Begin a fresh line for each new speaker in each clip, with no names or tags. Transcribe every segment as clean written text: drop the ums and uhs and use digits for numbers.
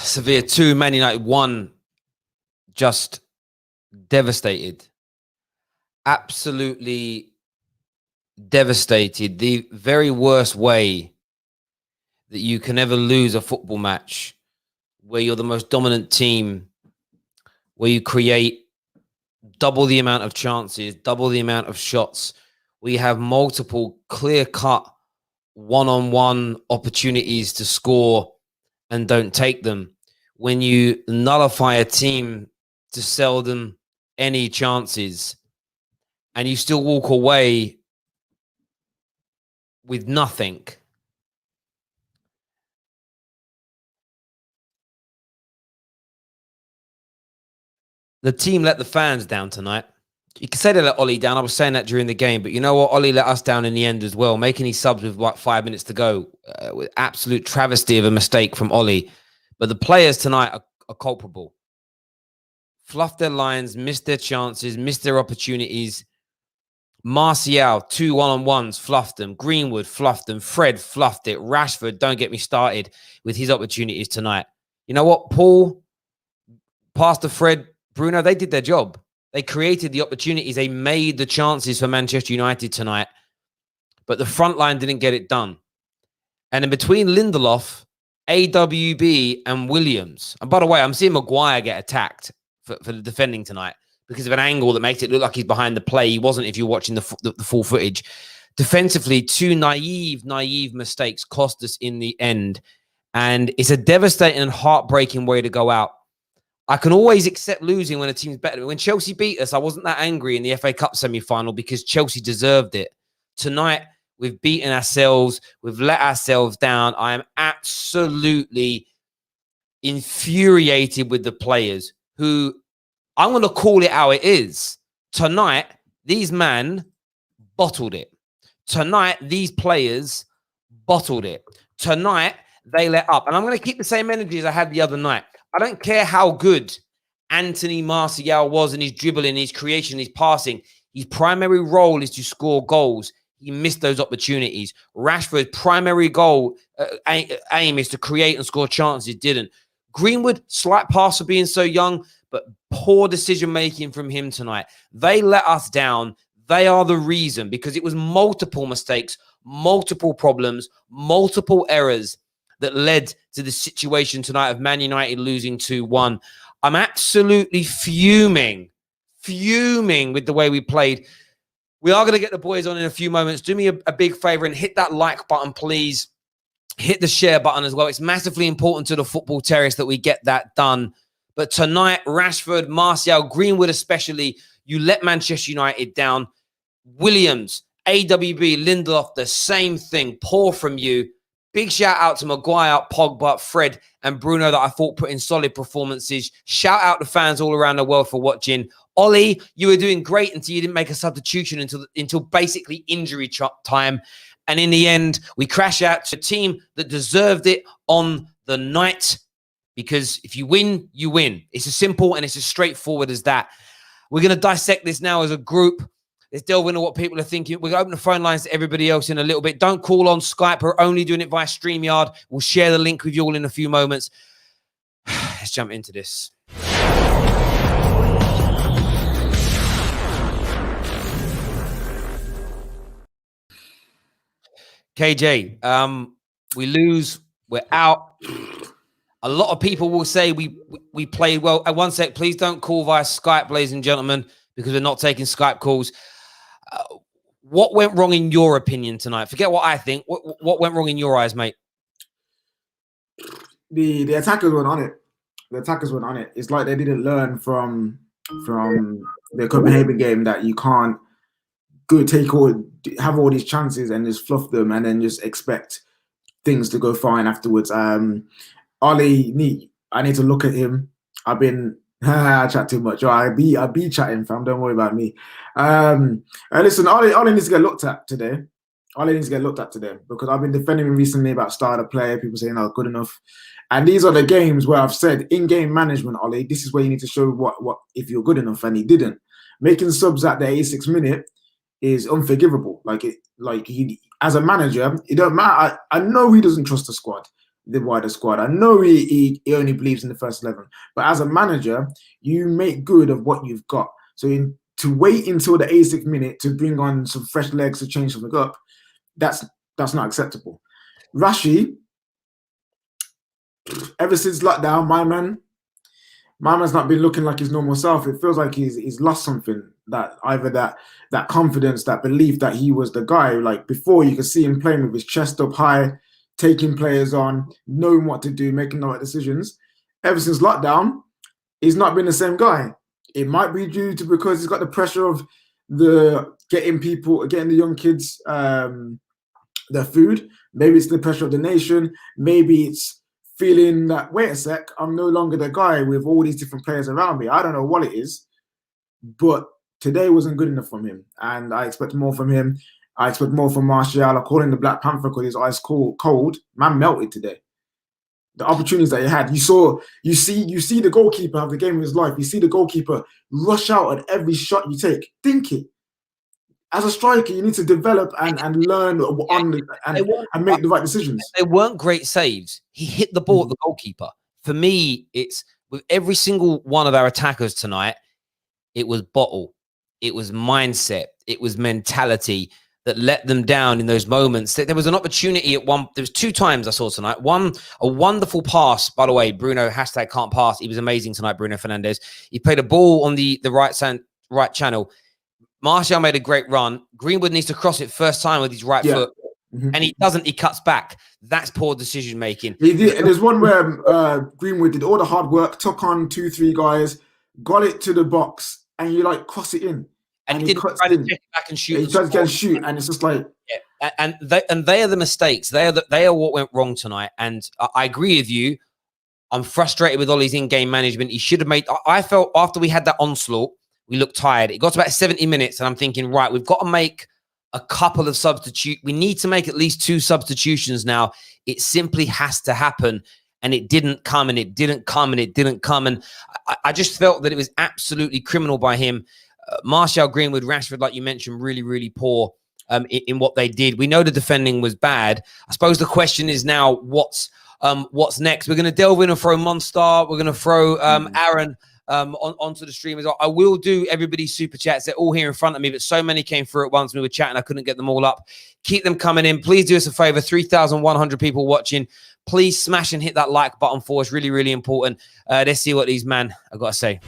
Sevilla 2, Man United 1. Just devastated. Absolutely devastated. The very worst way that you can ever lose a football match, where you're the most dominant team, where you create double the amount of chances, double the amount of shots. We have multiple clear-cut one-on-one opportunities to score and don't take them. When you nullify a team to sell them any chances and you still walk away with nothing. The team let the fans down tonight. You can say they let Ollie down. I was saying that during the game, but you know what? Ollie let us down in the end as well, making his subs with like 5 minutes to go. With absolute travesty of a mistake from Ollie. But the players tonight are culpable. Fluffed their lines, missed their chances, missed their opportunities. Martial, 2 one-on-ones, fluffed them. Greenwood fluffed them. Fred fluffed it. Rashford, don't get me started with his opportunities tonight. You know what? Paul, Pastor Fred, Bruno, they did their job. They created the opportunities. They made the chances for Manchester United tonight. But the front line didn't get it done. And in between Lindelof, AWB, and Williams. And by the way, I'm seeing Maguire get attacked for the defending tonight because of an angle that makes it look like he's behind the play. He wasn't if you're watching the full footage. Defensively, 2 naive mistakes cost us in the end. And it's a devastating and heartbreaking way to go out. I can always accept losing when a team's better. When Chelsea beat us, I wasn't that angry in the FA Cup semi-final because Chelsea deserved it. Tonight, we've beaten ourselves. We've let ourselves down. I am absolutely infuriated with the players who, I'm going to call it how it is. Tonight, these men bottled it. Tonight, these players bottled it. Tonight, they let up. And I'm going to keep the same energy as I had the other night. I don't care how good Anthony Martial was in his dribbling, his creation, his passing. His primary role is to score goals. He missed those opportunities. Rashford's primary goal, aim is to create and score chances. Didn't. Greenwood, slight pass for being so young, but poor decision-making from him tonight. They let us down. They are the reason because it was multiple mistakes, multiple problems, multiple errors that led to the situation tonight of Man United losing 2-1. I'm absolutely fuming with the way we played. We are going to get the boys on in a few moments. Do me a big favor and hit that like button, please. Hit the share button as well. It's massively important to the Football Terrace that we get that done. But tonight, Rashford, Martial, Greenwood especially, you let Manchester United down. Williams, AWB, Lindelof, the same thing. Poor from you. Big shout out to Maguire, Pogba, Fred, and Bruno that I thought put in solid performances. Shout out to fans all around the world for watching. Ollie, you were doing great until you didn't make a substitution until basically injury time. And in the end, we crash out to a team that deserved it on the night. Because if you win, you win. It's as simple and it's as straightforward as that. We're going to dissect this now as a group. Let's delve into what people are thinking. We're going to open the phone lines to everybody else in a little bit. Don't call on Skype. We're only doing it via StreamYard. We'll share the link with you all in a few moments. Let's jump into this. KJ, we lose. We're out. A lot of people will say we played well. One sec, please don't call via Skype, ladies and gentlemen, because we're not taking Skype calls. What went wrong in your opinion tonight? Forget what I think. What went wrong in your eyes, mate?
The attackers went on it. The attackers went on it. It's like they didn't learn from the Copenhagen game that you can't have all these chances and just fluff them and then just expect things to go fine afterwards. Ollie, I need to look at him. I chat too much. I be chatting, fam. Don't worry about me. Listen, Ollie needs to get looked at today. Ollie needs to get looked at today because I've been defending him recently about start of play. People saying, "Oh, good enough." And these are the games where I've said in-game management, Ollie. This is where you need to show what if you're good enough, and he didn't. Making subs at the 86th minute is unforgivable. He as a manager, it don't matter. I know he doesn't trust the squad. the wider squad. I know he only believes in the first 11, but as a manager, you make good of what you've got. So to wait until the 86th minute to bring on some fresh legs to change something up, that's not acceptable. Rashi, ever since lockdown, my man's not been looking like his normal self. It feels like he's lost something. That either that confidence, that belief that he was the guy. Like before, you could see him playing with his chest up high, taking players on, knowing what to do, making the right decisions. Ever since lockdown, he's not been the same guy. It might be due to because he's got the pressure of getting the young kids their food. Maybe it's the pressure of the nation. Maybe it's feeling that, wait a sec, I'm no longer the guy with all these different players around me. I don't know what it is, but today wasn't good enough from him. And I expect more from him. I expect more from Martial. I call him the Black Panther because he's ice cold. Man melted today. The opportunities that he had, you see the goalkeeper have the game of his life. You see the goalkeeper rush out at every shot you take. Think it. As a striker, you need to develop and learn and make the right decisions.
They weren't great saves. He hit the ball at the goalkeeper. For me, it's with every single one of our attackers tonight, it was bottle. It was mindset. It was mentality that let them down in those moments. There was an opportunity at one. There was 2 times I saw tonight. One, a wonderful pass, by the way. Bruno #can't pass. He was amazing tonight, Bruno Fernandes. He played a ball on the right channel. Martial made a great run. Greenwood needs to cross it first time with his right foot. And he doesn't. He cuts back. That's poor decision making.
He did. There's one where Greenwood did all the hard work, took on 2-3 guys, got it to the box, and you like cross it in.
And he didn't try to take it back and shoot.
He tried to get and shoot, and it's just like
and they are the mistakes. They are what went wrong tonight. And I agree with you. I'm frustrated with Ollie's in-game management. He should have made. I felt after we had that onslaught, we looked tired. It got to about 70 minutes, and I'm thinking, right, we've got to make a couple of substitutes. We need to make at least 2 substitutions now. It simply has to happen. And it didn't come, and it didn't come, and it didn't come. And I just felt that it was absolutely criminal by him. Martial, Greenwood, Rashford, like you mentioned, really, really poor in what they did. We know the defending was bad. I suppose the question is now, what's next? We're going to delve in and throw Monster. We're going to throw Aaron onto the stream as well. I will do everybody's super chats. They're all here in front of me, but so many came through at once. We were chatting. I couldn't get them all up. Keep them coming in. Please do us a favor. 3,100 people watching. Please smash and hit that like button for us. Really, really important. Let's see what these man have got to say.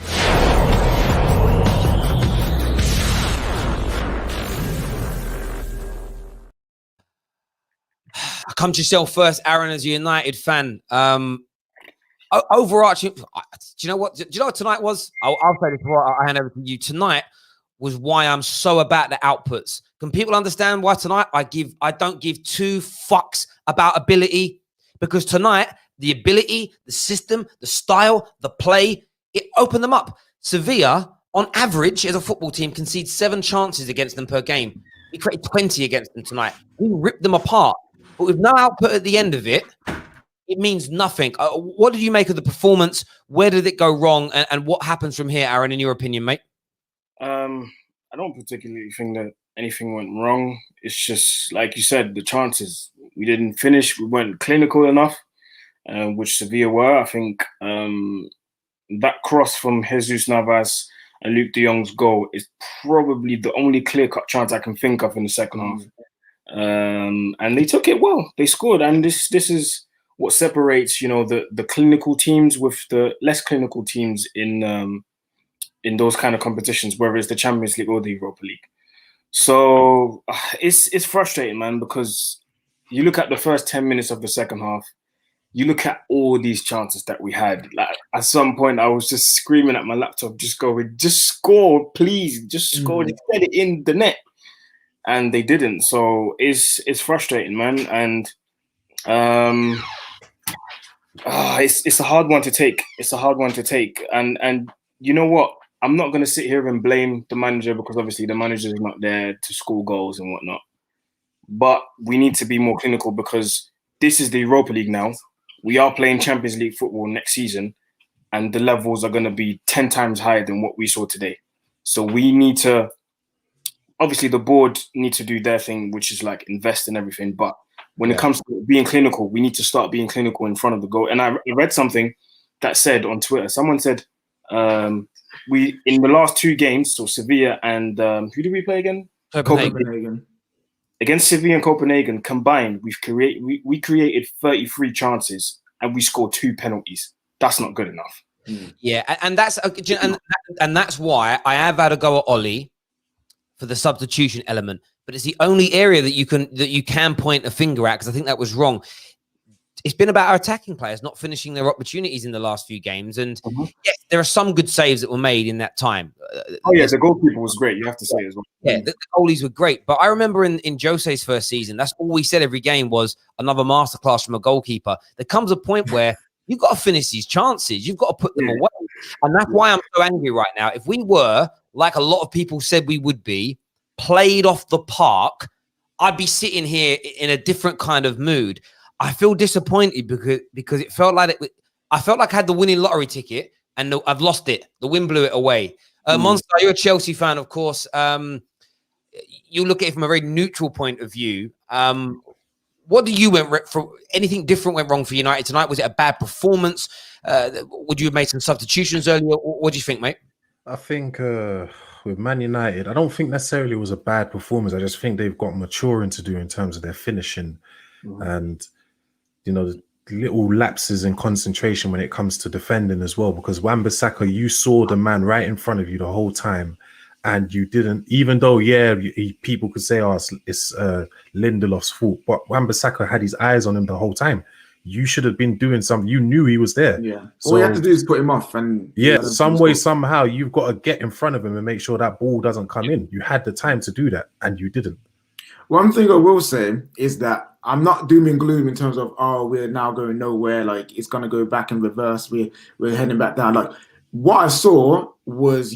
Come to yourself first, Aaron, as a United fan. Overarching, do you know what? Do you know what tonight was? I'll say this before I hand over to you. Tonight was why I'm so about the outputs. Can people understand why tonight I don't give 2 fucks about ability? Because tonight, the ability, the system, the style, the play, it opened them up. Sevilla, on average, as a football team, concedes 7 chances against them per game. We created 20 against them tonight. We ripped them apart. But with no output at the end of it, it means nothing. What did you make of the performance? Where did it go wrong? And what happens from here, Aaron, in your opinion, mate?
I don't particularly think that anything went wrong. It's just, like you said, the chances. We didn't finish. We weren't clinical enough, which Sevilla were. I think that cross from Jesus Navas and Luke de Jong's goal is probably the only clear-cut chance I can think of in the second half. And they took it well. They scored. And this is what separates, the clinical teams with the less clinical teams in those kind of competitions, whether it's the Champions League or the Europa League. So it's frustrating, man, because you look at the first 10 minutes of the second half, you look at all these chances that we had. Like at some point, I was just screaming at my laptop, just score, please, just score, just get it in the net. And they didn't. So it's frustrating, man. And it's a hard one to take. It's a hard one to take. And you know what? I'm not going to sit here and blame the manager because obviously the manager is not there to score goals and whatnot. But we need to be more clinical because this is the Europa League now. We are playing Champions League football next season and the levels are going to be 10 times higher than what we saw today. So we need to, obviously the board need to do their thing, which is like invest in everything. But when it comes to being clinical, we need to start being clinical in front of the goal. And I read something that said on Twitter, someone said, we in the last 2 games, so Sevilla and who did we play again?
Copenhagen.
Against Sevilla and Copenhagen combined, we created 33 chances and we scored 2 penalties. That's not good enough.
Yeah, and that's and that's why I have had a go at Ollie for the substitution element, but it's the only area that you can point a finger at, because I think that was wrong. It's been about our attacking players not finishing their opportunities in the last few games, and yes, there are some good saves that were made in that time.
The goalkeeper was great. You have to say as well.
Yeah, the goalies were great, but I remember in Jose's first season, that's all we said every game was another masterclass from a goalkeeper. There comes a point where you've got to finish these chances. You've got to put them away. And that's why I'm so angry right now. If we were, like a lot of people said we would be, played off the park, I'd be sitting here in a different kind of mood. I feel disappointed because it felt like I felt like I had the winning lottery ticket and I've lost it. The wind blew it away. Monster, you're a Chelsea fan, of course. You look at it from a very neutral point of view. What do you for? Anything different went wrong for United tonight? Was it a bad performance? Would you have made some substitutions earlier? What do you think, mate?
I think with Man United, I don't think necessarily it was a bad performance. I just think they've got maturing to do in terms of their finishing, and the little lapses in concentration when it comes to defending as well. Because Wan-Bissaka, you saw the man right in front of you the whole time, and you didn't, even though, people could say, it's Lindelof's fault, but Wan-Bissaka had his eyes on him the whole time. You should have been doing something. You knew he was there.
Yeah.
So,
all you have to do is put him off. And
some way, somehow, you've got to get in front of him and make sure that ball doesn't come in. You had the time to do that, and you didn't.
One thing I will say is that I'm not doom and gloom in terms of, we're now going nowhere. Like, it's going to go back in reverse. We're heading back down. Like, what I saw was,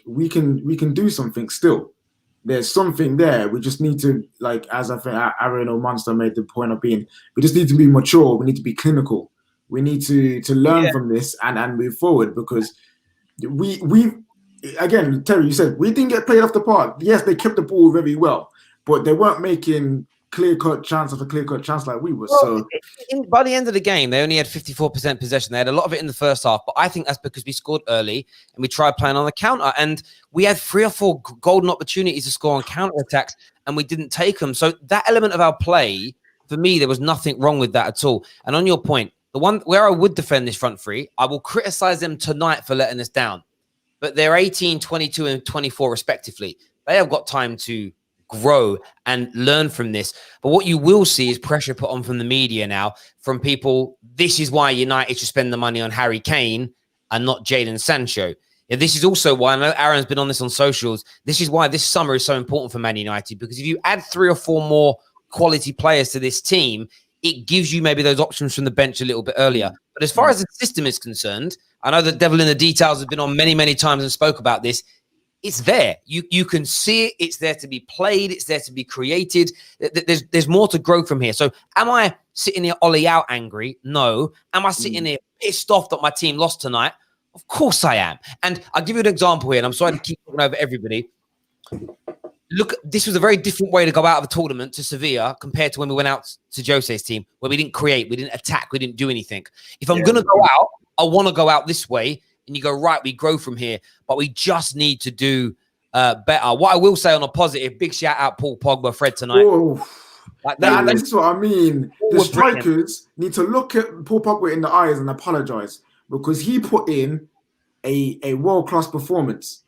we can do something still. There's something there. We just need to, like, as I think Aaron or Monster made the point of being, we just need to be mature. We need to be clinical. We need to learn from this and move forward, because we again, Terry, you said we didn't get played off the park. Yes, they kept the ball very well, but they weren't making clear-cut chance after clear-cut chance like we were. So
by the end of the game, they only had 54% possession. They had a lot of it in the first half, but I think that's because we scored early and we tried playing on the counter. And we had 3 or 4 golden opportunities to score on counter-attacks, and we didn't take them. So that element of our play, for me, there was nothing wrong with that at all. And on your point, the one where I would defend this front three, I will criticize them tonight for letting us down. But they're 18, 22, and 24 respectively. They have got time to grow and learn from this. But what you will see is pressure put on from the media now, from people. This is why United should spend the money on Harry Kane and not Jadon Sancho. Yeah, this is also why, I know Aaron's been on this on socials, this is why this summer is so important for Man United, because if you add 3 or 4 more quality players to this team, it gives you maybe those options from the bench a little bit earlier. But as far as the system is concerned, I know the devil in the details has been on many, many times and spoke about this. It's there. You can see it. It's there to be played. It's there to be created. There's more to grow from here. So am I sitting here Ollie out angry? No. Am I sitting here pissed off that my team lost tonight? Of course I am. And I'll give you an example here, and I'm sorry to keep talking over everybody. Look, this was a very different way to go out of the tournament to Sevilla compared to when we went out to Jose's team, where we didn't create, we didn't attack, we didn't do anything. If I'm going to go out, I want to go out this way. And you go, right, we grow from here, but we just need to do better. What I will say on a positive, big shout out Paul Pogba, Fred tonight.
Like this is what I mean. The strikers need to look at Paul Pogba in the eyes and apologize, because he put in a world-class performance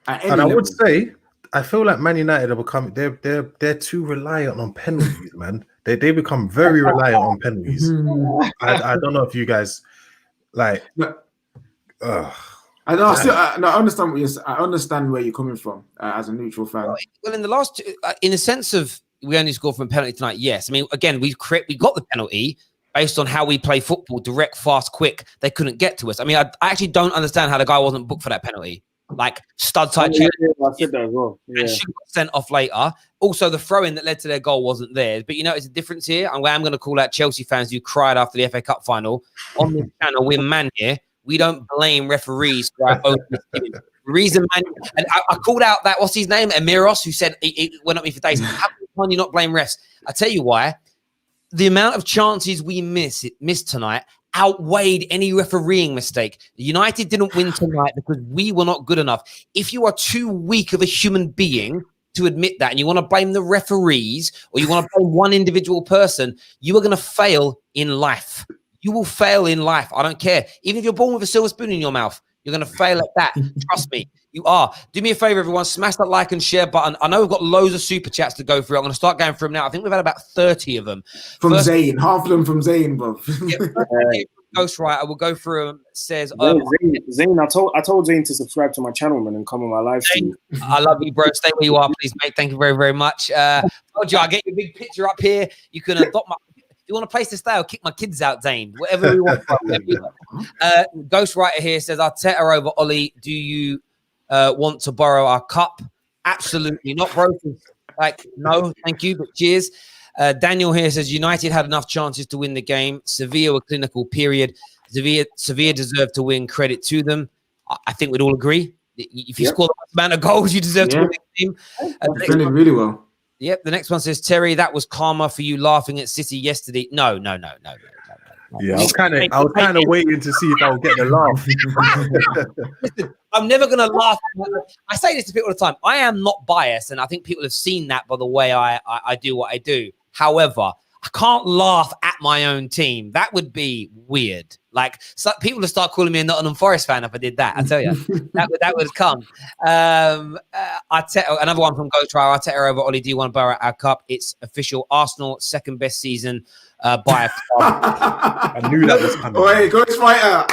at any level.
I would say, I feel like Man United are becoming, they're too reliant on penalties, man. They become very reliant on penalties. I don't know if you guys like.
I know. I understand what I understand where you're coming from as a neutral fan.
Well, in the last, in the sense of we only scored from a penalty tonight, yes. I mean, again, we got the penalty based on how we play football, direct, fast, quick. They couldn't get to us. I mean, I actually don't understand how the guy wasn't booked for that penalty. Like stud side check.
I said that as well. Yeah.
And should have got sent off later. Also, the throw-in that led to their goal wasn't theirs. But you know, it's a difference here. I'm going to call out Chelsea fans who cried after the FA Cup final. On this channel, we're man here. We don't blame referees for our own misgivings. The reason, man, and I called out that, what's his name? Emiros, who said, it went at me for days. How can you not blame refs? I tell you why. the amount of chances we missed tonight outweighed any refereeing mistake. United didn't win tonight because we were not good enough. If you are too weak of a human being to admit that, and you want to blame the referees or you want to blame one individual person, you are going to fail in life. You will fail in life. I don't care. Even if you're born with a silver spoon in your mouth, you're going to fail at that. Trust me. You are. Do me a favor, everyone. Smash that like and share button. I know we've got loads of super chats to go through. I'm going to start going through them now. I think we've had about 30 of them.
From Zayn. Half of them from Zayn, bro.
Ghostwriter, we'll go through them. Says,
Zayn, I told Zayn to subscribe to my channel, man, and come on my live stream.
I love you, bro. Stay where you are, please, mate. Thank you very, very much. Told you, I'll get your big picture up here. You can adopt my... You want a place to stay? I'll kick my kids out, Zane. Whatever you want. Ghostwriter here says, Arteta over Ollie. Do you want to borrow our cup? Absolutely not, bro. Like, no, thank you, but cheers. Daniel here says, United had enough chances to win the game. Sevilla were clinical, period. Sevilla deserved to win. Credit to them. I think we'd all agree. If you score the amount of goals, you deserve to win the game.
Defended really well.
Yep. The next one says, Terry, that was karma for you laughing at City yesterday. No.
Yeah, I was kind of waiting to see if I would get the laugh.
Listen, I'm never going to laugh. I say this to people all the time. I am not biased, and I think people have seen that by the way I do what I do. However, I can't laugh at my own team. That would be weird. Like, so people would start calling me a Nottingham Forest fan if I did that. I tell you, that would come. Another one from Ghostwriter. Arteta over Ollie. Do you want to borrow our cup? It's official. Arsenal second best season by a club.
I knew that was coming.
Wait, Ghostwriter.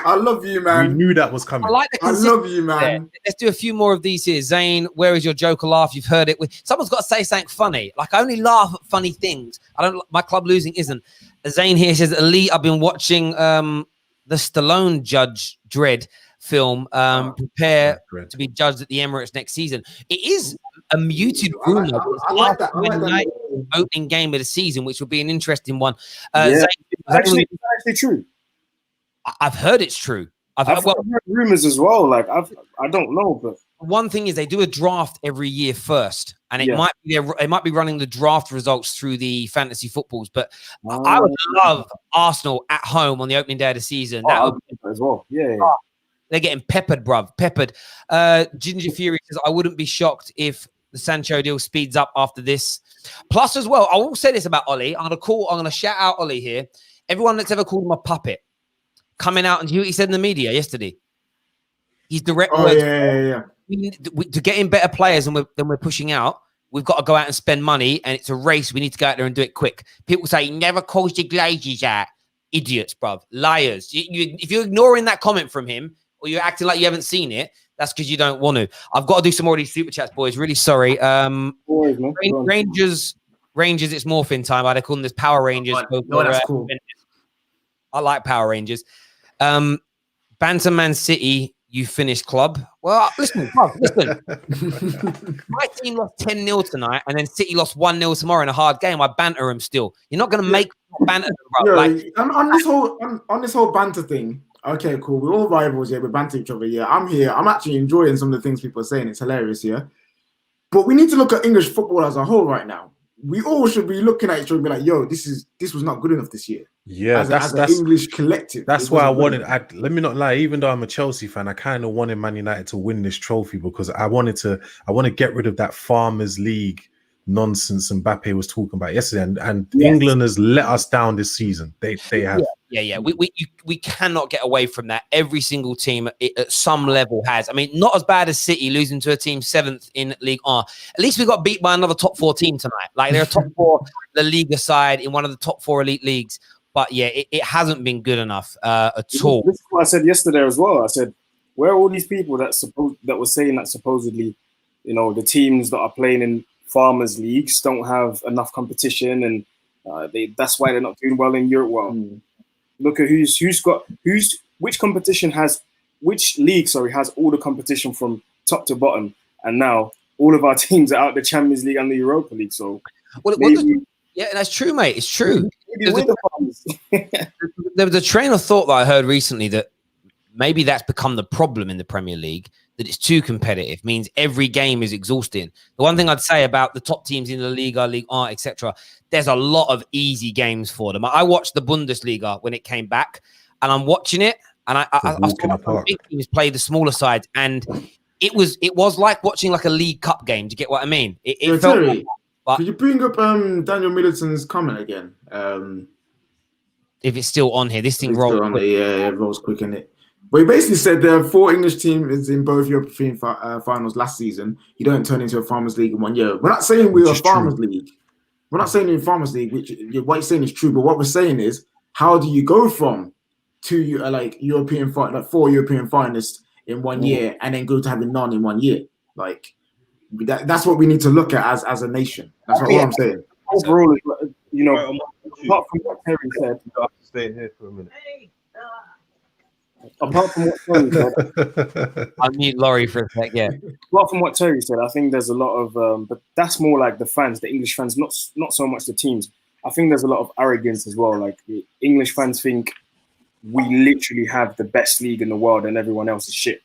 I love you, man.
We knew that was coming.
I love you, man.
Let's do a few more of these here. Zane, where is your Joker laugh? You've heard it. Someone's got to say something funny. Like, I only laugh at funny things. My club losing isn't. Zane here says, Elite, I've been watching the Stallone Judge Dredd film. Prepare to be judged at the Emirates next season. It is a muted rumor.
I like that.
Opening game of the season, which will be an interesting one.
Zane, actually true.
I've heard it's true. I've heard
rumors as well. Like I don't know, but
one thing is they do a draft every year first, and it might be running the draft results through the fantasy footballs. But I would love Arsenal at home on the opening day of the season. That would be
as well. Yeah.
They're getting peppered, bruv. Peppered. Ginger Fury says, I wouldn't be shocked if the Sancho deal speeds up after this. Plus, as well, I will say this about Ollie. I'm going to shout out Ollie here. Everyone that's ever called him a puppet, coming out and he said in the media yesterday, he's direct words.
Yeah.
To get in better players than we're pushing out, we've got to go out and spend money, and it's a race. We need to go out there and do it quick. People say, never calls your glazes out. Idiots, bruv. Liars. If you're ignoring that comment from him, or you're acting like you haven't seen it, that's because you don't want to. I've got to do some more of these super chats, boys. Really sorry. Rangers, it's morphin time. I'd call them this Power Rangers.
No, that's cool.
I like Power Rangers. Banter Man City, you finished club. Well, listen. My team lost 10-0 tonight, and then City lost 1-0 tomorrow in a hard game. I banter them still. You're not going to make banter.
On this whole banter thing, okay, cool. We're all rivals, we banter each other, I'm here. I'm actually enjoying some of the things people are saying. It's hilarious, But we need to look at English football as a whole right now. We all should be looking at each other and be like, yo, this was not good enough this year.
Yeah,
that's an English collective.
That's why I wanted. Let me not lie. Even though I'm a Chelsea fan, I kind of wanted Man United to win this trophy because I want to get rid of that Farmers League nonsense Mbappe was talking about yesterday. And England has let us down this season. They have.
Yeah. We cannot get away from that. Every single team at some level has. I mean, not as bad as City losing to a team 7th in League 1. At least we got beat by another top 4 team tonight. Like they're a top 4 La Liga side in one of the top 4 elite leagues. But yeah, it hasn't been good enough at all.
This is what I said yesterday as well. I said, where are all these people that were saying that supposedly, the teams that are playing in farmers leagues don't have enough competition, and that's why they're not doing well in Europe. Well, look at which league has all the competition from top to bottom, and now all of our teams are out the Champions League and the Europa League. So,
that's true, mate. It's true. There was a train of thought that I heard recently that maybe that's become the problem in the Premier League. that it's too competitive means every game is exhausting. The one thing I'd say about the top teams in La Liga, Ligue 1, etc., there's a lot of easy games for them. I watched the Bundesliga when it came back, and I'm watching it, and I saw the big teams play the smaller sides, and it was like watching like a League Cup game. Do you get what I mean? It felt.
Terry, could you bring up Daniel Middleton's comment again?
If it's still on here, this thing rolls quick.
Yeah, it rolls quick, innit? But he basically said there are 4 English teams in both European finals last season. You don't turn into a Farmers League in 1 year. We're not saying we're a Farmers League. We're not saying in Farmers League, which what you're saying is true. But what we're saying is, how do you go from 2 like 4 European finalists in 1 year and then go to having none in 1 year? Like that's what we need to look at as a nation. That's what I'm saying.
Overall, you know, apart from what Terry said,
I have to stay here for a minute.
Apart from what Terry said,
I'll mute Laurie for a sec. Yeah.
Apart from what Terry said, I think there's a lot of, but that's more like the fans, the English fans, not so much the teams. I think there's a lot of arrogance as well. Like the English fans think we literally have the best league in the world and everyone else is shit,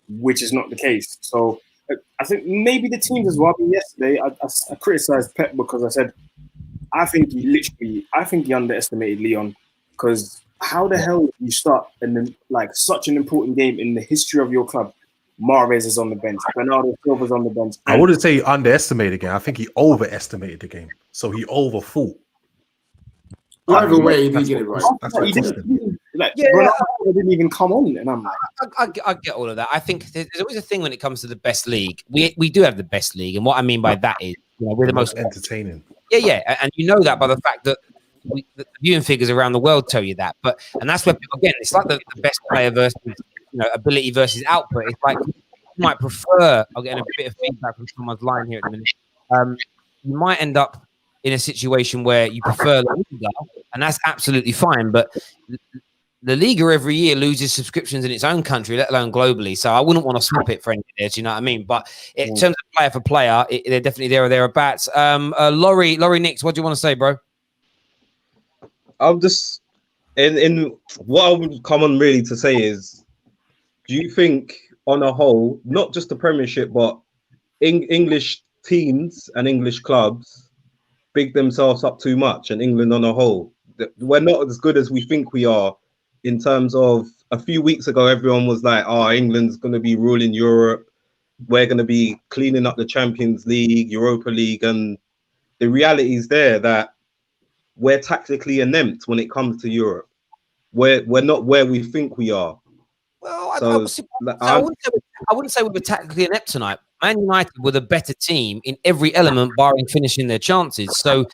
which is not the case. So I think maybe the teams as well. I mean, yesterday I criticized Pep because I said I think he underestimated Leon, because how the hell do you start and then like such an important game in the history of your club? Mahrez is on the bench, Bernardo Silva's on the bench.
I wouldn't say he underestimated the game. I think he overestimated the game. So he overthought.
Either way, he did get it right.
He didn't even come on, and I'm like,
I get all of that. I think there's always a thing when it comes to the best league. We do have the best league, and what I mean by that is, we're the most
entertaining.
Yeah, and you know that by the fact that the viewing figures around the world tell you that. And that's where people, again, it's like the best player versus ability versus output. It's like you might prefer. I'm getting a bit of feedback from someone's line here at the minute. You might end up in a situation where you prefer La Liga, and that's absolutely fine. But La Liga every year loses subscriptions in its own country, let alone globally. So I wouldn't want to swap it for anything there. Do you know what I mean? But in terms of player for player, they're definitely there or thereabouts. Laurie Nix, what do you want to say, bro?
I'm just in what I would come on really to say is, do you think on a whole, not just the Premiership, but English teams and English clubs big themselves up too much, and England on a whole, we're not as good as we think we are? In terms of a few weeks ago, everyone was like, oh, England's going to be ruling Europe. We're going to be cleaning up the Champions League, Europa League. And the reality is there that we're tactically inept when it comes to Europe. We're not where we think we are.
Well, I wouldn't say we were tactically inept tonight. Man United were the better team in every element, barring finishing their chances. So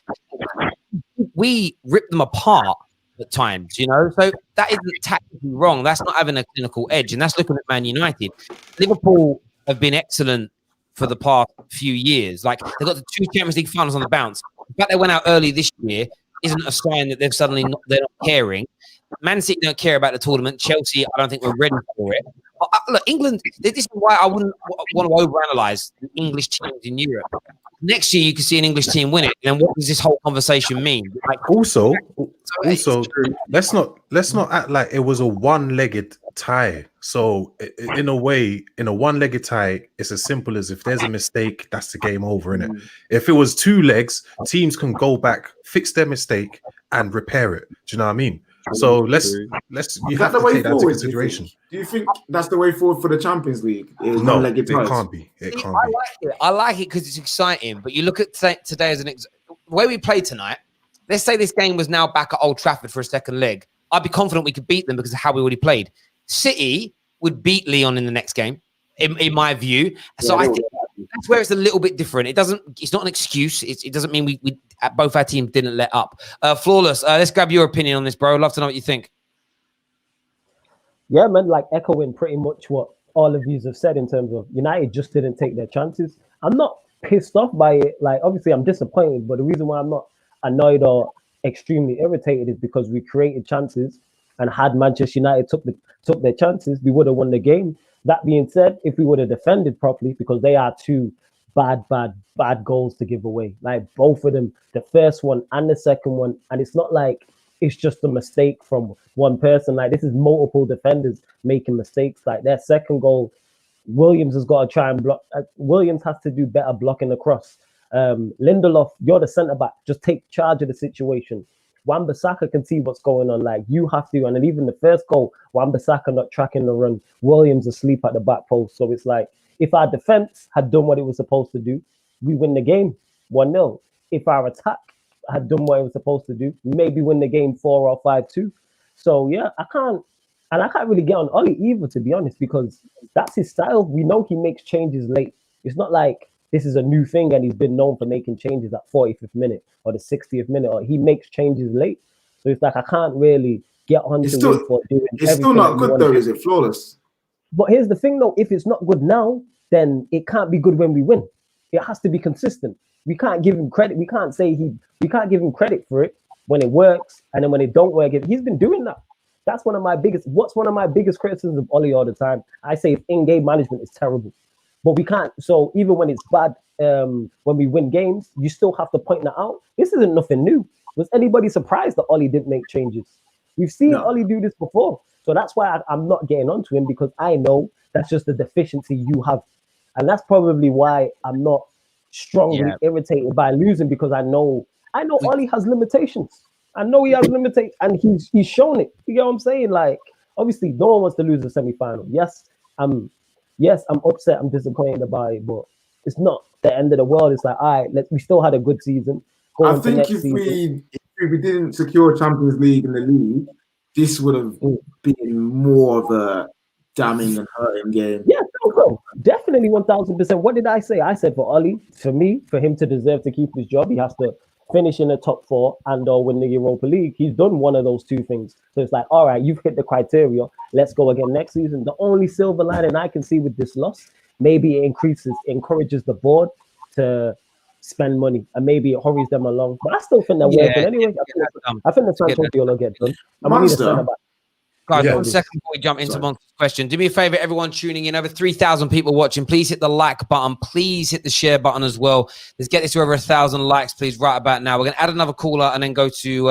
we ripped them apart at times, so that isn't tactically wrong. That's not having a clinical edge, and that's looking at Man United. Liverpool have been excellent for the past few years. Like, they've got the 2 Champions League finals on the bounce. The fact they went out early this year isn't a sign that they're not caring. Man City don't care about the tournament. Chelsea, I don't think we're ready for it. Look, England, this is why I wouldn't want to overanalyze the English teams in Europe. Next year, you can see an English team win it. And what does this whole conversation mean? Like,
also, let's not act like it was a one-legged tie. So in a way, in a one-legged tie, it's as simple as if there's a mistake, that's the game over, innit? If it was 2 legs, teams can go back, fix their mistake, and repair it. Do you know what I mean? So you have to take that into consideration.
Do you think that's the way forward for the Champions League?
No, it can't be.
I like it because it's exciting. But you look at today as the way we played tonight. Let's say this game was now back at Old Trafford for a second leg. I'd be confident we could beat them because of how we already played. City would beat Lyon in the next game, in my view. So I think that's where it's a little bit different. It's not an excuse. It doesn't mean we both our teams didn't let up. Flawless. Let's grab your opinion on this, bro. I'd love to know what you think.
Yeah, man, like echoing pretty much what all of you have said in terms of United just didn't take their chances. I'm not pissed off by it. Like, obviously, I'm disappointed, but the reason why I'm not annoyed or extremely irritated is because we created chances, and had Manchester United took their chances, we would have won the game. That being said, if we would have defended properly, because they are 2 bad goals to give away, like both of them, the first one and the second one, and it's not like it's just a mistake from one person. Like, this is multiple defenders making mistakes. Like, their second goal, Williams has got to try and block. Williams has to do better blocking across. Lindelof, you're the centre back. Just take charge of the situation. Wan-Bissaka can see what's going on. Like you have to, and then even the first goal, Wan-Bissaka not tracking the run. Williams asleep at the back post. So it's like if our defense had done what it was supposed to do, we win the game 1-0. If our attack had done what it was supposed to do, maybe win the game 4 or 5-2. So yeah, I can't really get on Ollie either, to be honest, because that's his style. We know he makes changes late. It's not like this is a new thing and he's been known for making changes at 45th minute or the 60th minute, or he makes changes late. So it's like I can't really get onto it for doing.
It's still not good though, is it? Flawless.
But here's the thing though, if it's not good now, then it can't be good when we win. It has to be consistent. We can't give him credit. We can't give him credit for it when it works, and then when it don't work, he's been doing that. That's one of my biggest criticisms of Ollie all the time. I say in-game management is terrible. But we can't. So even when it's bad, when we win games, you still have to point that out. This isn't nothing new. Was anybody surprised that Ollie didn't make changes? We've seen Ollie do this before. So that's why I'm not getting onto him, because I know that's just the deficiency you have. And that's probably why I'm not strongly irritated by losing, because I know Ollie has limitations. I know he has limitations, and he's shown it. You know what I'm saying? Like, obviously, no one wants to lose the semi-final. Yes, I'm upset. I'm disappointed about it, but it's not the end of the world. It's like, all right, we still had a good season.
I think if we didn't secure Champions League in the league, this would have been more of a damning and hurting game.
Yeah, no, definitely 1000%. What did I say? I said for Ollie, for him to deserve to keep his job, he has to finish in the top 4 and or win the Europa League. He's done one of those two things. So it's like, all right, you've hit the criteria. Let's go again next season. The only silver lining I can see with this loss, maybe it encourages the board to spend money, and maybe it hurries them along. But I still think they're working anyway. I think the transfer deal will get done.
Guys, 1 second before we jump into Monster's question. Do me a favor, everyone tuning in, over 3,000 people watching. Please hit the like button. Please hit the share button as well. Let's get this to over 1,000 likes, please, right about now. We're going to add another caller and then go to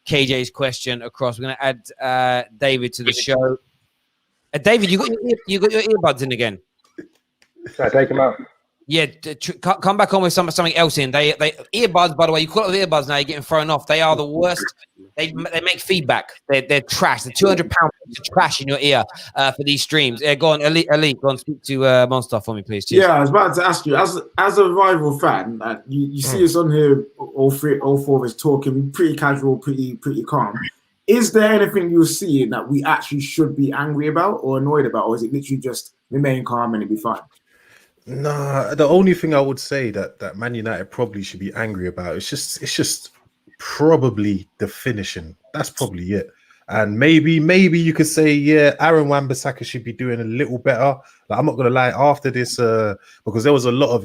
KJ's question across. We're going to add David to the show. David, you got your earbuds in again.
Should I take them out?
Yeah, come back on with something else in. They earbuds, by the way, you call it earbuds now, you're getting thrown off. They are the worst. They make feedback. They're trash. They're £200 trash in your ear for these streams. Go on, Elite, go on, speak to Monster for me, please. Cheers.
Yeah, I was about to ask you, as a rival fan, you see us on here, all four of us talking pretty casual, pretty calm. Is there anything you're seeing that we actually should be angry about or annoyed about, or is it literally just remain calm and it'll be fine?
Nah, the only thing I would say that Man United probably should be angry about it's just probably the finishing. That's probably it. And maybe you could say, yeah, Aaron Wan-Bissaka should be doing a little better. Like, I'm not gonna lie, after this, because there was a lot of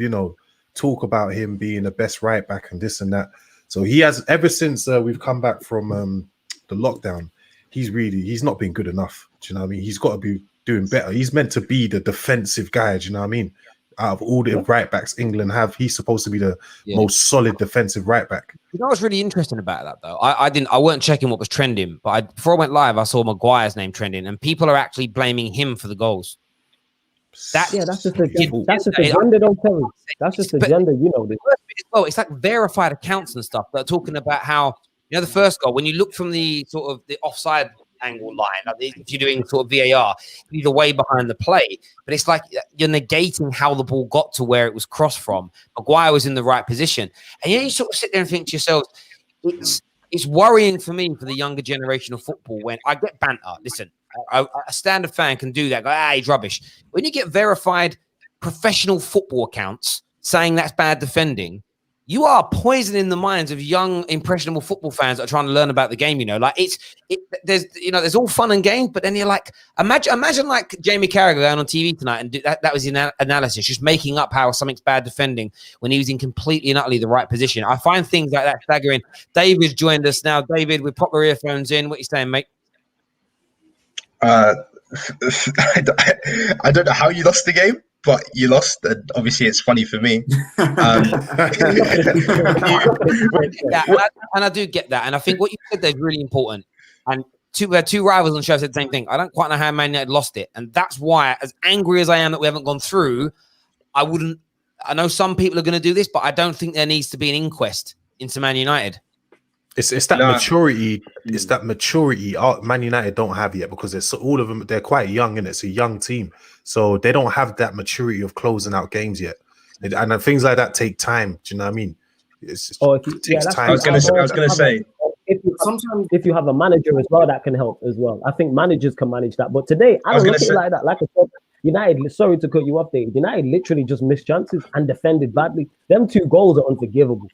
talk about him being the best right back and this and that. So he has, ever since we've come back from the lockdown, he's not been good enough. Do you know what I mean? He's got to be doing better. He's meant to be the defensive guy. Do you know what I mean? Out of all the right backs England have, he's supposed to be the most solid defensive right back.
You know what's really interesting about that though? I weren't checking what was trending, but before I went live, I saw Maguire's name trending, and people are actually blaming him for the goals.
That's just a gender, don't tell me. That's just a gender, this.
Well, it's like verified accounts and stuff that are talking about how, the first goal, when you look from the sort of the offside angle line, like if you're doing sort of VAR, he's way behind the play, but it's like you're negating how the ball got to where it was crossed from. Maguire was in the right position, and you sort of sit there and think to yourself, it's worrying for me for the younger generation of football. When I get banter, listen, a standard fan can do that, go, he's rubbish. When you get verified professional football accounts saying that's bad defending, you are poisoning the minds of young, impressionable football fans that are trying to learn about the game. There's all fun and games, but then you're like, imagine like Jamie Carragher going on TV tonight and that was the analysis, just making up how something's bad defending when he was in completely and utterly the right position. I find things like that staggering. David's joined us now. David, with proper earphones in. What are you saying, mate?
I don't know how you lost the game, but you lost, and obviously it's funny for me.
And I do get that, and I think what you said there is really important. And we had two rivals on the show said the same thing. I don't quite know how Man United lost it, and that's why, as angry as I am that we haven't gone through, I wouldn't. I know some people are going to do this, but I don't think there needs to be an inquest into Man United.
It's that maturity. It's that maturity. Man United don't have yet because it's all of them. They're quite young, and it's a young team, so they don't have that maturity of closing out games yet. And things like that take time. Do you know what I mean? It takes time.
I was going to say.
If you have a manager as well, that can help as well. I think managers can manage that. But today, I don't look at it like that. Like I said, United, sorry to cut you off, Dave. United literally just missed chances and defended badly. Them 2 goals are unforgivable.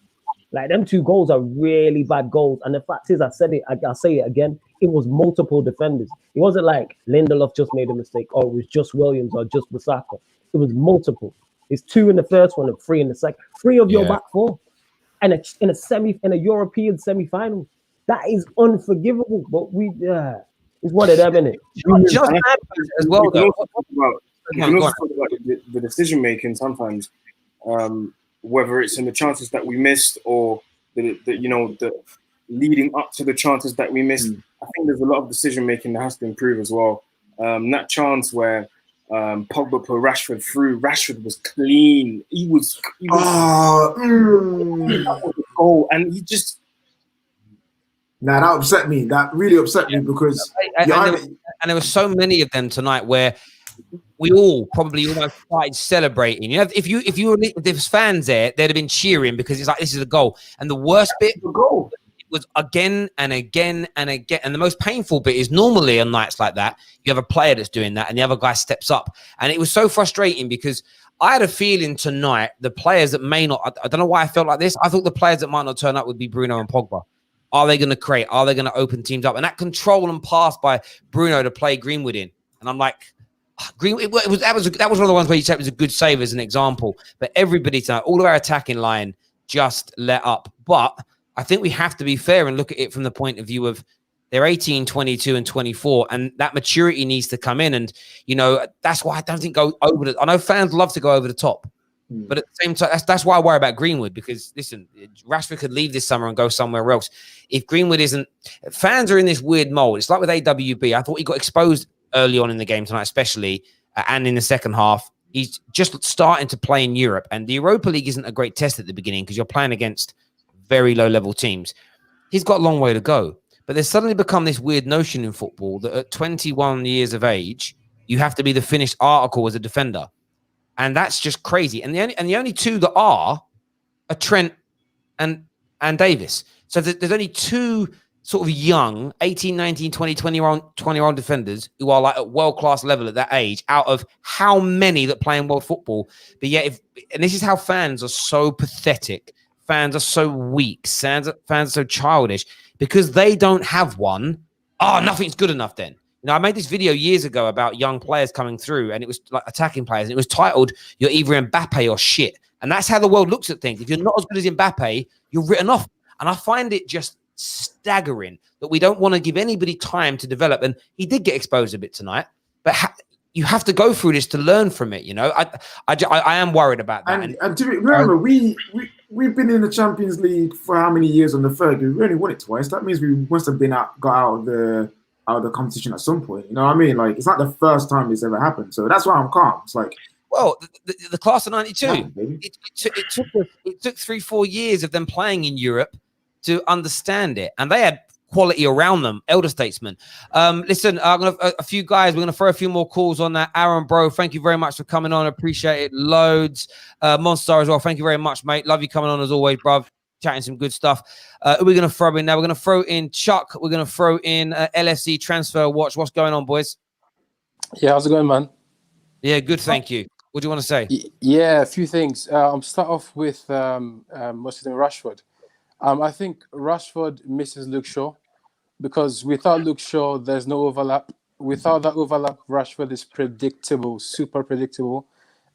Like, them 2 goals are really bad goals. And the fact is, I said it, I'll say it again, it was multiple defenders. It wasn't like Lindelof just made a mistake, or it was just Williams or just Bissaka. It was multiple. It's 2 in the first one and 3 in the second. 3 of your back 4. And in a European semi-final. That is unforgivable. But it's one of them, innit?
Just as well, though.
You can also talk about the decision making sometimes, whether it's in the chances that we missed or the leading up to the chances that we missed. I think there's a lot of decision making that has to improve as well. That chance where Pogba put Rashford through, Rashford was clean. He was that was a goal, and he just.
Now that upset me. That really upset me because
and there were so many of them tonight where we all probably almost started celebrating. You know, if there's fans there, they'd have been cheering because it's like this is a goal. And the worst bit was again and again and again. And the most painful bit is normally on nights like that, you have a player that's doing that and the other guy steps up. And it was so frustrating because I had a feeling tonight the players that may not, I don't know why I felt like this. I thought the players that might not turn up would be Bruno and Pogba. Are they going to create? Are they going to open teams up? And that control and pass by Bruno to play Greenwood in. And I'm like, Greenwood, that was one of the ones where you said it was a good save as an example. But everybody tonight, all of our attacking line just let up. But I think we have to be fair and look at it from the point of view of they're 18, 22, and 24. And that maturity needs to come in. And, that's why I don't think go over I know fans love to go over the top. But at the same time, that's why I worry about Greenwood because, listen, Rashford could leave this summer and go somewhere else. If Greenwood isn't... Fans are in this weird mold. It's like with AWB. I thought he got exposed early on in the game tonight, especially, and in the second half. He's just starting to play in Europe. And the Europa League isn't a great test at the beginning because you're playing against very low-level teams. He's got a long way to go. But there's suddenly become this weird notion in football that at 21 years of age, you have to be the finished article as a defender. And that's just crazy. And the only 2 that are Trent and Davis. So there's only 2 sort of young 18, 19, 20, 21 defenders who are like at world-class level at that age out of how many that play in world football. But yet, and this is how fans are so pathetic. Fans are so weak. Fans are so childish because they don't have one. Oh, nothing's good enough then. I made this video years ago about young players coming through, and it was like attacking players, and it was titled, "You're either Mbappe or shit." And that's how the world looks at things. If you're not as good as Mbappe, you're written off. And I find it just staggering that we don't want to give anybody time to develop. And he did get exposed a bit tonight, but you have to go through this to learn from it. I am worried about that.
And to remember, we've been in the Champions League for how many years on the third? We only won it twice. That means we must have got out of the competition at some point. You know what I mean? Like, it's not the first time it's ever happened. So that's why I'm calm. It's like,
well, the class of 92,
yeah,
it took 3-4 years of them playing in Europe to understand it. And they had quality around them, elder statesmen. Listen, a few guys, we're going to throw a few more calls on that. Aaron, bro, thank you very much for coming on. Appreciate it loads. Monstar as well. Thank you very much, mate. Love you coming on as always, bruv. Chatting some good stuff. We're going to throw in now. We're going to throw in Chuck. We're going to throw in LFC Transfer Watch. What's going on, boys?
Yeah, how's it going, man?
Yeah, good. Thank you. What do you want to say?
Yeah, a few things. I'll start off with what's his name, Rashford. I think Rashford misses Luke Shaw because without Luke Shaw, there's no overlap. Without that overlap, Rashford is predictable, super predictable.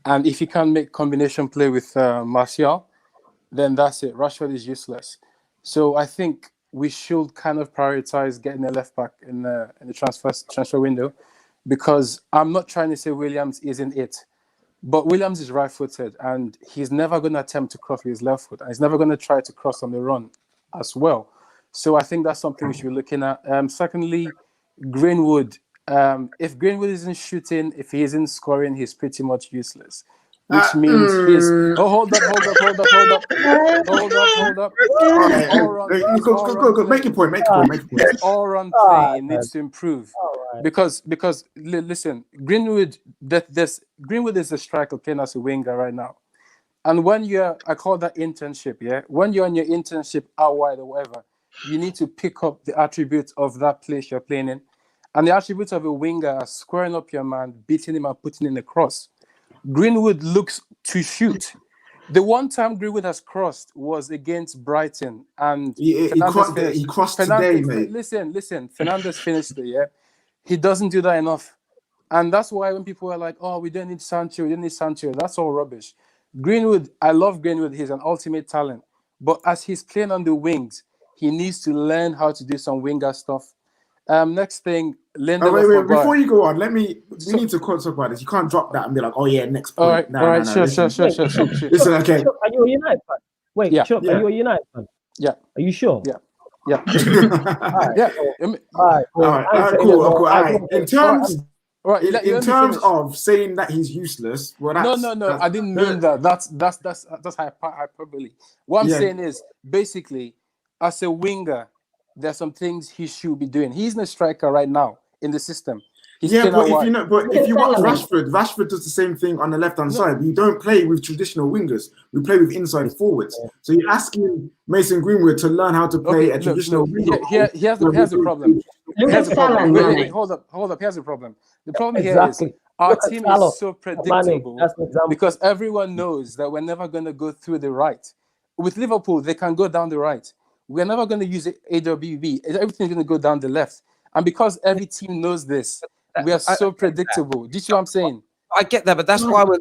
And if he can't make combination play with Martial, then that's it. Rashford is useless. So I think we should kind of prioritize getting a left back in the transfer window, because I'm not trying to say Williams isn't it, but Williams is right-footed and he's never going to attempt to cross with his left foot, and he's never going to try to cross on the run as well. So I think that's something we should be looking at. Secondly, Greenwood. If Greenwood isn't shooting, if he isn't scoring, he's pretty much useless. Which means he's hold up.
Go. Make your point.
His all-round play needs to improve because listen, Greenwood Greenwood is a striker playing as a winger right now, and when I call that internship, yeah. When you're on your internship out wide or whatever, you need to pick up the attributes of that place you're playing in, and the attributes of a winger are squaring up your man, beating him, and putting in a cross. Greenwood looks to shoot. The one time Greenwood has crossed was against Brighton, and
he crossed today, mate.
Listen. Fernandes finished it. Yeah, he doesn't do that enough, and that's why when people are like, "Oh, we don't need Sancho," that's all rubbish. Greenwood, I love Greenwood. He's an ultimate talent, but as he's playing on the wings, he needs to learn how to do some winger stuff. Next thing, Lindelof.
Wait. Before you go on, we need to talk about this. You can't drop that and be like, "Oh yeah, next point."
All right, sure.
Listen, okay.
Chuck, are you a United fan? Wait,
Yeah.
Chuck, are you a United fan?
Yeah.
Are you sure?
Yeah.
All right,
Cool. All right. In terms of saying that he's useless, well,
no, I didn't mean that. That's hyperbole. What I'm saying is basically, as a winger, there's some things he should be doing. He's a striker right now in the system. If you watch Rashford does the same thing on the left-hand side. We don't play with traditional wingers. We play with inside forwards. So you're asking Mason Greenwood to learn how to play a traditional winger. Here's the problem. Wait, hold up. Here's the problem. The problem here is our team is so predictable because everyone knows that we're never going to go through the right. With Liverpool, they can go down the right. We're never going to use AWB. Everything's going to go down the left. And because every team knows this, we are so predictable. Do you see what I'm saying?
I get that, but that's why we're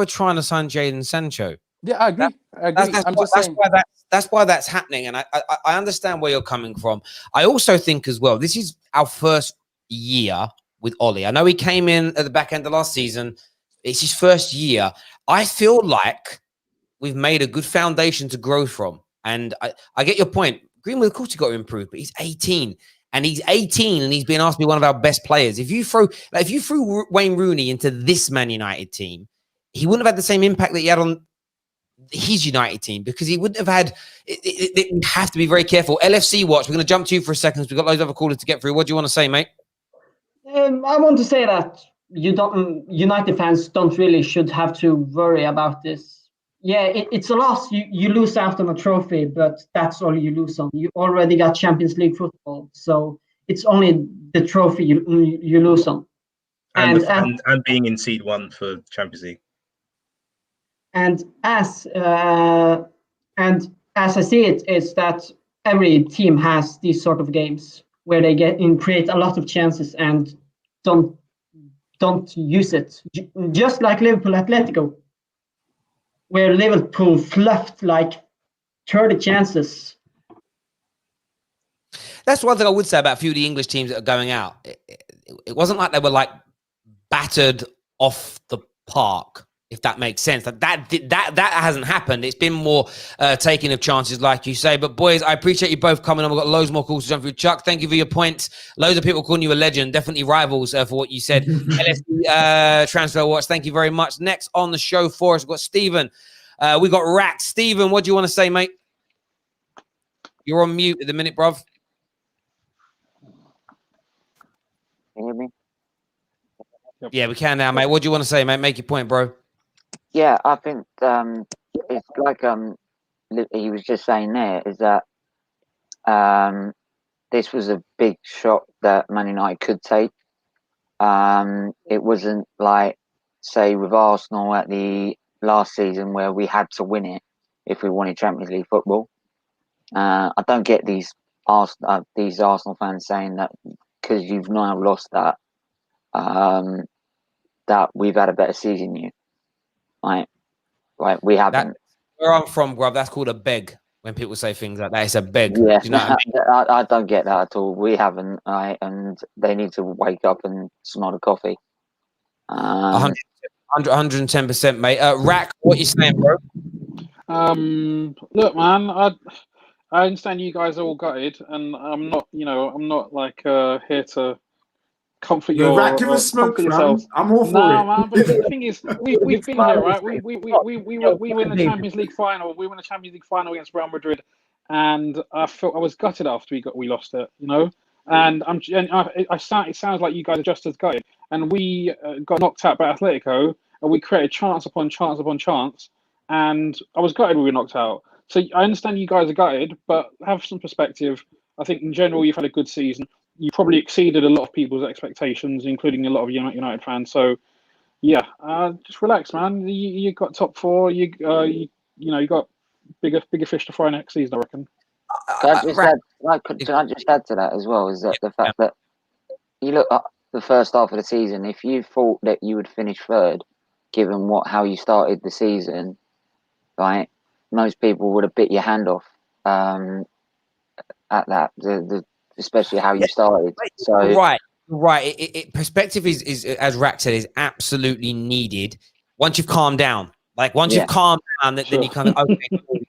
trying to sign Jadon Sancho.
Yeah, I agree.
That's why that's happening, and I understand where you're coming from. I also think as well, this is our first year with Ollie. I know he came in at the back end of last season. It's his first year. I feel like we've made a good foundation to grow from, and I get your point. Greenwood, of course, he got to improve, but he's 18. And he's 18 and he's been asked to be one of our best players. If you threw Wayne Rooney into this Man United team, he wouldn't have had the same impact that he had on his United team because he wouldn't have had it. We have to be very careful. LFC watch, we're going to jump to you for a second. We've got loads of other callers to get through. What do you want to say, mate?
I want to say that United fans don't really should have to worry about this. Yeah, it's a loss. You lose out on a trophy, but that's all you lose on. You already got Champions League football, so it's only the trophy you lose on.
And being in seed 1 for Champions League.
And as I see it, is that every team has these sort of games where they create a lot of chances and don't use it. Just like Liverpool Atletico, where Liverpool fluffed like 30 chances.
That's one thing I would say about a few of the English teams that are going out. It wasn't like they were like battered off the park, if that makes sense. That hasn't happened. It's been more taking of chances, like you say. But boys, I appreciate you both coming on. We've got loads more calls to jump through. Chuck, thank you for your points. Loads of people calling you a legend. Definitely rivals for what you said. LSD Transfer Watch, thank you very much. Next on the show for us, we've got Stephen. We got Rack. Stephen, what do you want to say, mate? You're on mute at the minute, bruv.
Can you hear me?
Yeah, we can now, mate. What do you want to say, mate? Make your point, bro.
Yeah, I think it's like he was just saying there is that this was a big shot that Man United could take. It wasn't like, say, with Arsenal at the last season where we had to win it if we wanted Champions League football. I don't get these Arsenal fans saying that because you've now lost that that we've had a better season than you. Right, we haven't.
Where I'm from, bruv, that's called a beg. When people say things like that, it's a beg.
Yeah,
do you know what I mean?
I don't get that at all. We haven't, and they need to wake up and smell the coffee.
110%, mate. Rack, what you saying, bro?
Look, man, I understand you guys are all gutted, and I'm not, I'm not like here to comfort
Give us smoke,
comfort
fam.
yourselves.
I'm all for
Nah,
it.
man. But the thing is, we've been here, right? We win the
David.
Champions League final. We won the Champions League final against Real Madrid, and I felt I was gutted after we lost it. And it sounds like you guys are just as gutted. And we got knocked out by Atletico, and we created chance upon chance upon chance, and I was gutted we were knocked out. So I understand you guys are gutted, but have some perspective. I think in general you've had a good season. You probably exceeded a lot of people's expectations, including a lot of United fans. So, yeah, just relax, man. You got top four. You got bigger fish to fry next season, I reckon.
Can I just add to that as well? Is that the fact that you look at the first half of the season, if you thought that you would finish third, given how you started the season, right? Most people would have bit your hand off at that. Especially how you started. So
right. Perspective is as Rack said, is absolutely needed. Once you've calmed down, you've calmed down, then you kind of okay,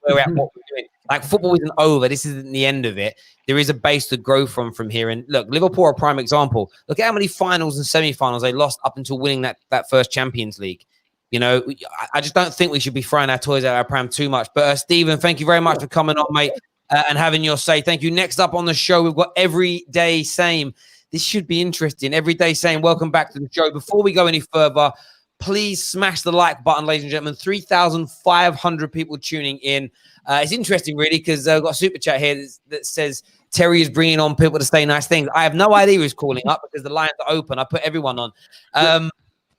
we're at what we're doing. Like football isn't over. This isn't the end of it. There is a base to grow from here. And look, Liverpool are a prime example. Look at how many finals and semi-finals they lost up until winning that first Champions League. I just don't think we should be throwing our toys out our pram too much. But Stephen, thank you very much for coming on, mate. And having your say. Thank you. Next up on the show, we've got Everyday Same. This should be interesting. Everyday Same, welcome back to the show. Before we go any further, please smash the like button, ladies and gentlemen. 3,500 people tuning in. It's interesting, really, because I've got a super chat here that says Terry is bringing on people to say nice things. I have no idea who's calling up because the lines are open. I put everyone on.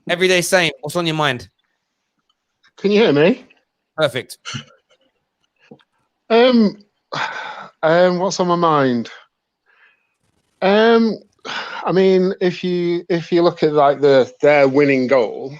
Everyday Same, what's on your mind?
Can you hear me?
Perfect.
What's on my mind? I mean, if you look at like their winning goal,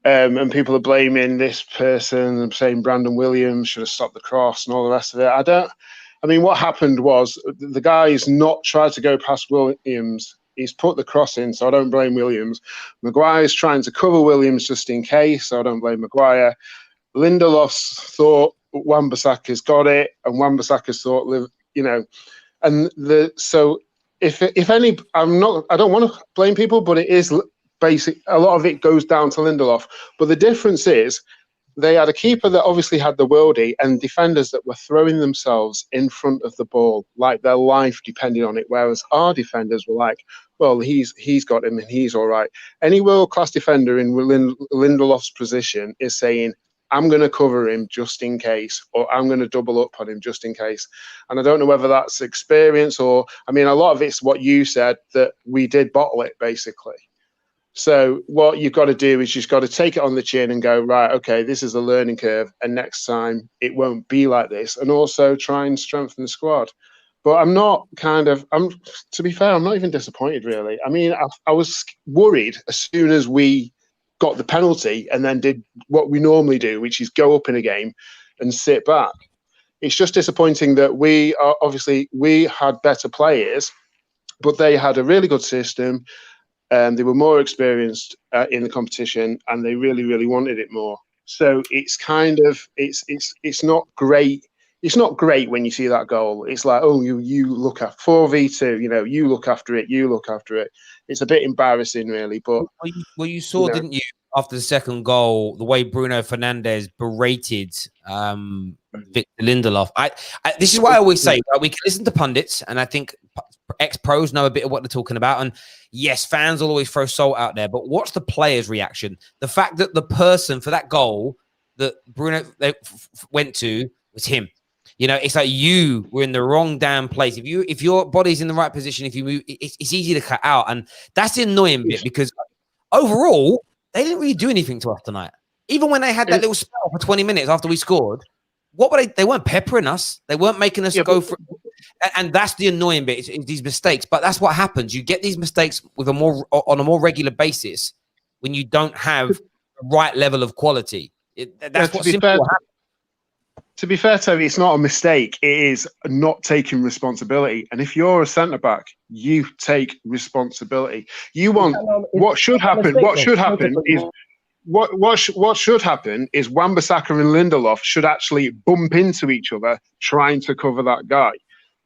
and people are blaming this person and saying Brandon Williams should have stopped the cross and all the rest of it. I mean, what happened was the guy's not tried to go past Williams. He's put the cross in, so I don't blame Williams. Maguire's trying to cover Williams just in case, so I don't blame Maguire. Lindelof's thought Wan-Bissaka's got it, and Wan-Bissaka's thought, so if any, I don't want to blame people, but it is basic. A lot of it goes down to Lindelof. But the difference is they had a keeper that obviously had the worldie and defenders that were throwing themselves in front of the ball, like their life depended on it. Whereas our defenders were like, well, he's got him and he's all right. Any world-class defender in Lindelof's position is saying, I'm going to cover him just in case, or I'm going to double up on him just in case. And I don't know whether that's experience or, I mean, a lot of it's what you said, that we did bottle it, basically. So what you've got to do is you've got to take it on the chin and go, right, okay, this is a learning curve, and next time it won't be like this. And also try and strengthen the squad. But to be fair, I'm not even disappointed, really. I mean, I was worried as soon as we got the penalty and then did what we normally do, which is go up in a game and sit back. It's just disappointing that we had better players, but they had a really good system. They were more experienced in the competition, and they really, really wanted it more. So it's kind of it's not great. It's not great when you see that goal. It's like, oh, you look at 4v2. You look after it. You look after it. It's a bit embarrassing, really. But
you saw, didn't you, after the second goal, the way Bruno Fernandes berated Victor Lindelof. This is why I always say we can listen to pundits, and I think ex-pros know a bit of what they're talking about. And yes, fans will always throw salt out there, but what's the player's reaction? The fact that the person for that goal that Bruno went to was him. It's like you were in the wrong damn place. If your body's in the right position, if you move, it's easy to cut out. And that's the annoying bit, because overall, they didn't really do anything to us tonight. Even when they had that little spell for 20 minutes after we scored, what were they? They weren't peppering us. They weren't making us go for. And that's the annoying bit. It's these mistakes. But that's what happens. You get these mistakes on a more regular basis when you don't have the right level of quality. That's what simply happens.
To be fair, Toby, it's not a mistake. It is not taking responsibility. And if you're a centre-back, you take responsibility. What should happen is what should happen is Wan-Bissaka and Lindelof should actually bump into each other trying to cover that guy.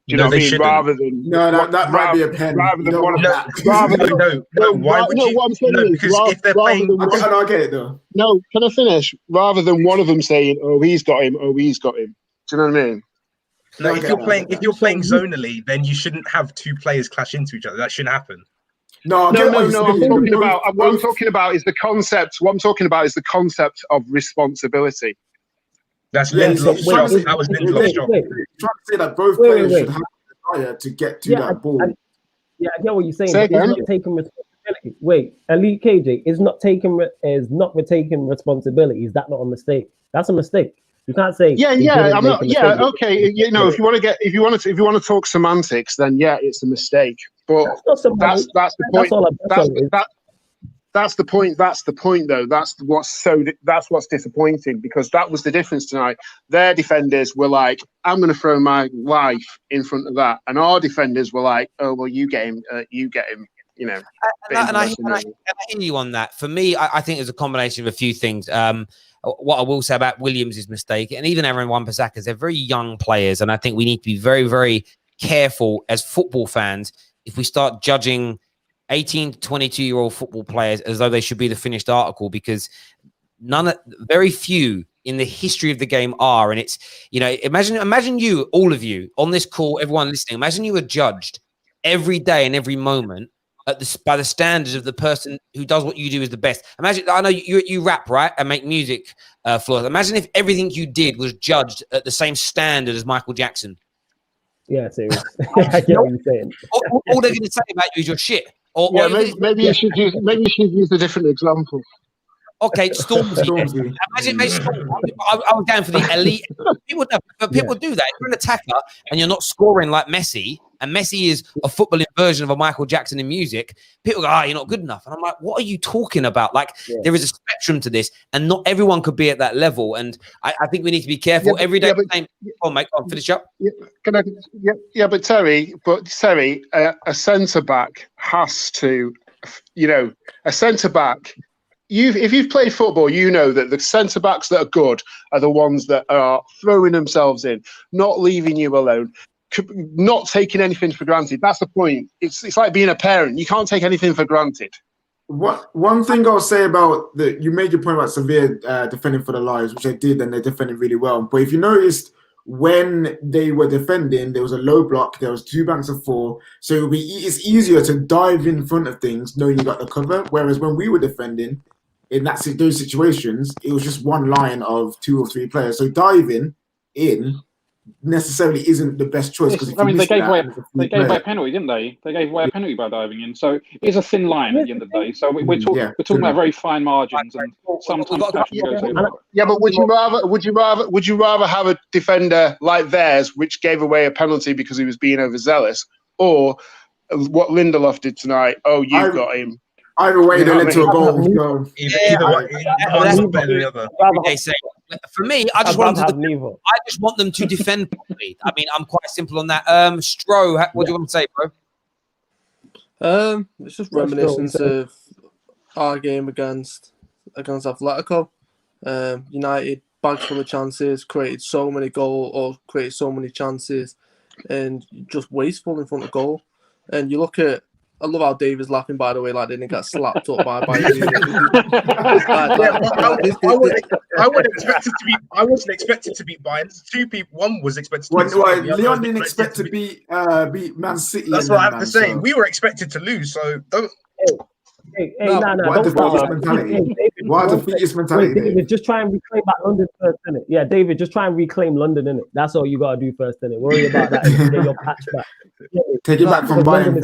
Do you know what I mean?
shouldn't.
Rather than
that might be a pen.
Rather than one of
that.
rather than
Why would you?
What I'm saying is,
because if they're playing,
I get it though.
No, can I finish? Rather than one of them saying, "Oh, he's got him," "Oh, he's got him." Do you know what I mean?
no, if you're playing zonally, then you shouldn't have two players clash into each other. That shouldn't happen.
No.
I'm talking about. What I'm talking about is the concept. What I'm talking about is the concept of responsibility.
That's Lindelof's job. That was Lindelof's job.
Trying to say that both players should have the desire to get to that ball.
I get what you're saying. But it's not taking responsibility. Wait, Elite KJ is not taking responsibility. Is that not a mistake? That's a mistake. You can't say.
I'm not. Yeah, okay. You know, if you want to talk semantics, then yeah, it's a mistake. But that's the point. That's the point. That's the point, though. That's what's disappointing, because that was the difference tonight. Their defenders were like, "I'm going to throw my life in front of that," and our defenders were like, "Oh well, you get him. You know."
And I hear you on that. For me, I think there's a combination of a few things. What I will say about Williams' mistake, and even Aaron Wan-Bissaka, they're very young players, and I think we need to be very, very careful as football fans if we start judging 18 to 22-year-old football players as though they should be the finished article, because very few in the history of the game are. And it's, you know, imagine you, all of you on this call, everyone listening, imagine you were judged every day and every moment by the standards of the person who does what you do is the best. Imagine, I know you rap, right, and make music, Flores. Imagine if everything you did was judged at the same standard as Michael Jackson.
Yeah, serious. I get what you're saying.
All they're going to say about you is your shit.
Maybe you should use a different example.
Okay, Stormzy. Imagine I was going for the elite. People do that. If you're an attacker and you're not scoring like Messi, and Messi is a footballing version of a Michael Jackson in music, people go, you're not good enough. And I'm like, what are you talking about? Like, there is a spectrum to this, and not everyone could be at that level. And I think we need to be careful every day. Mate, finish up.
But Terry, a centre back has to, a centre back. If you've played football, you know that the centre backs that are good are the ones that are throwing themselves in, not leaving you alone, not taking anything for granted. That's the point. It's like being a parent. You can't take anything for granted.
One thing I'll say about you made your point about Sevilla defending for their lives, which they did, and they defended really well. But if you noticed, when they were defending, there was a low block, there was 2 banks of 4, so it's easier to dive in front of things knowing you got the cover. Whereas when we were defending, in those situations, it was just one line of 2 or 3 players. So diving in necessarily isn't the best choice.
I mean, they gave away a penalty, didn't they? They gave away a penalty by diving in. So it's a thin line at the end of the day. So we're talking about very fine margins, and sometimes.
But would you rather have a defender like theirs, which gave away a penalty because he was being overzealous, or what Lindelof did tonight? Oh, you got him.
Either way, they led to a goal.
Either better than the other.
For me, I just want them to defend properly. I mean, I'm quite simple on that. Stro, what do you want to say, bro?
It's just reminiscence of our game against Atletico. United bags full of chances, created so many chances, and just wasteful in front of goal. And you look at. I love how Dave is laughing, by the way, like they didn't get slapped up by
I wasn't expected to beat Bayern. 2 people. One was expected to beat
Leon didn't expect to beat Man City.
That's what I have to say. We were expected to lose, so don't.
What a defeatist mentality.
David, just try and reclaim that London first, innit? Yeah, David, just try and reclaim London, innit? That's all you gotta do first, innit? Worry about that and get your patch back.
Take it back from Bayern.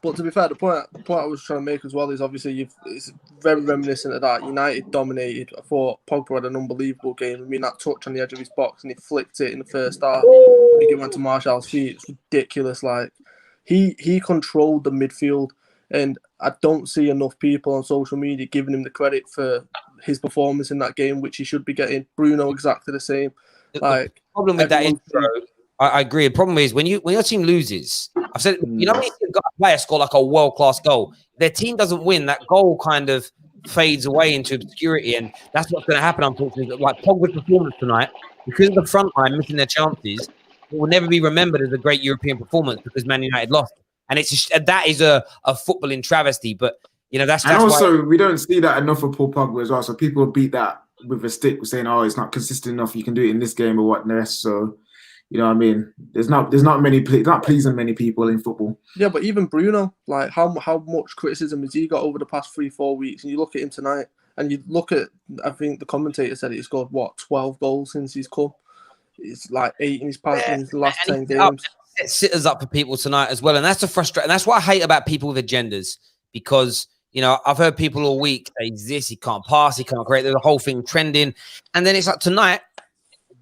But to be fair, the point I was trying to make as well is obviously it's very reminiscent of that. United dominated. I thought Pogba had an unbelievable game. I mean, that touch on the edge of his box and he flicked it in the first half. I think it went to Martial's feet. It's ridiculous. Like he controlled the midfield, and I don't see enough people on social media giving him the credit for his performance in that game, which he should be getting. Bruno exactly the same.
The problem with that is, I agree. The problem is when your team loses. I've said, I player score like a world-class goal. Their team doesn't win, that goal kind of fades away into obscurity, and that's what's going to happen, unfortunately. Like Pogba's performance tonight, because of the front line missing their chances, it will never be remembered as a great European performance because Man United lost. And that is a footballing travesty. But that's
also
why
we don't see that enough of Paul Pogba as well. So people beat that with a stick, saying, "Oh, it's not consistent enough. You can do it in this game or what rest." So, you know what I mean? There's not pleasing many people in football.
Yeah, but even Bruno, like how much criticism has he got over the past 3-4 weeks? And you look at him tonight, and you look at, I think the commentator said he scored 12 goals since he's come. It's like 8 in his last 10 games.
Set sitters up for people tonight as well, and that's the frustration. That's what I hate about people with agendas, because I've heard people all week say this, he can't pass, he can't create. There's a whole thing trending, and then it's like tonight,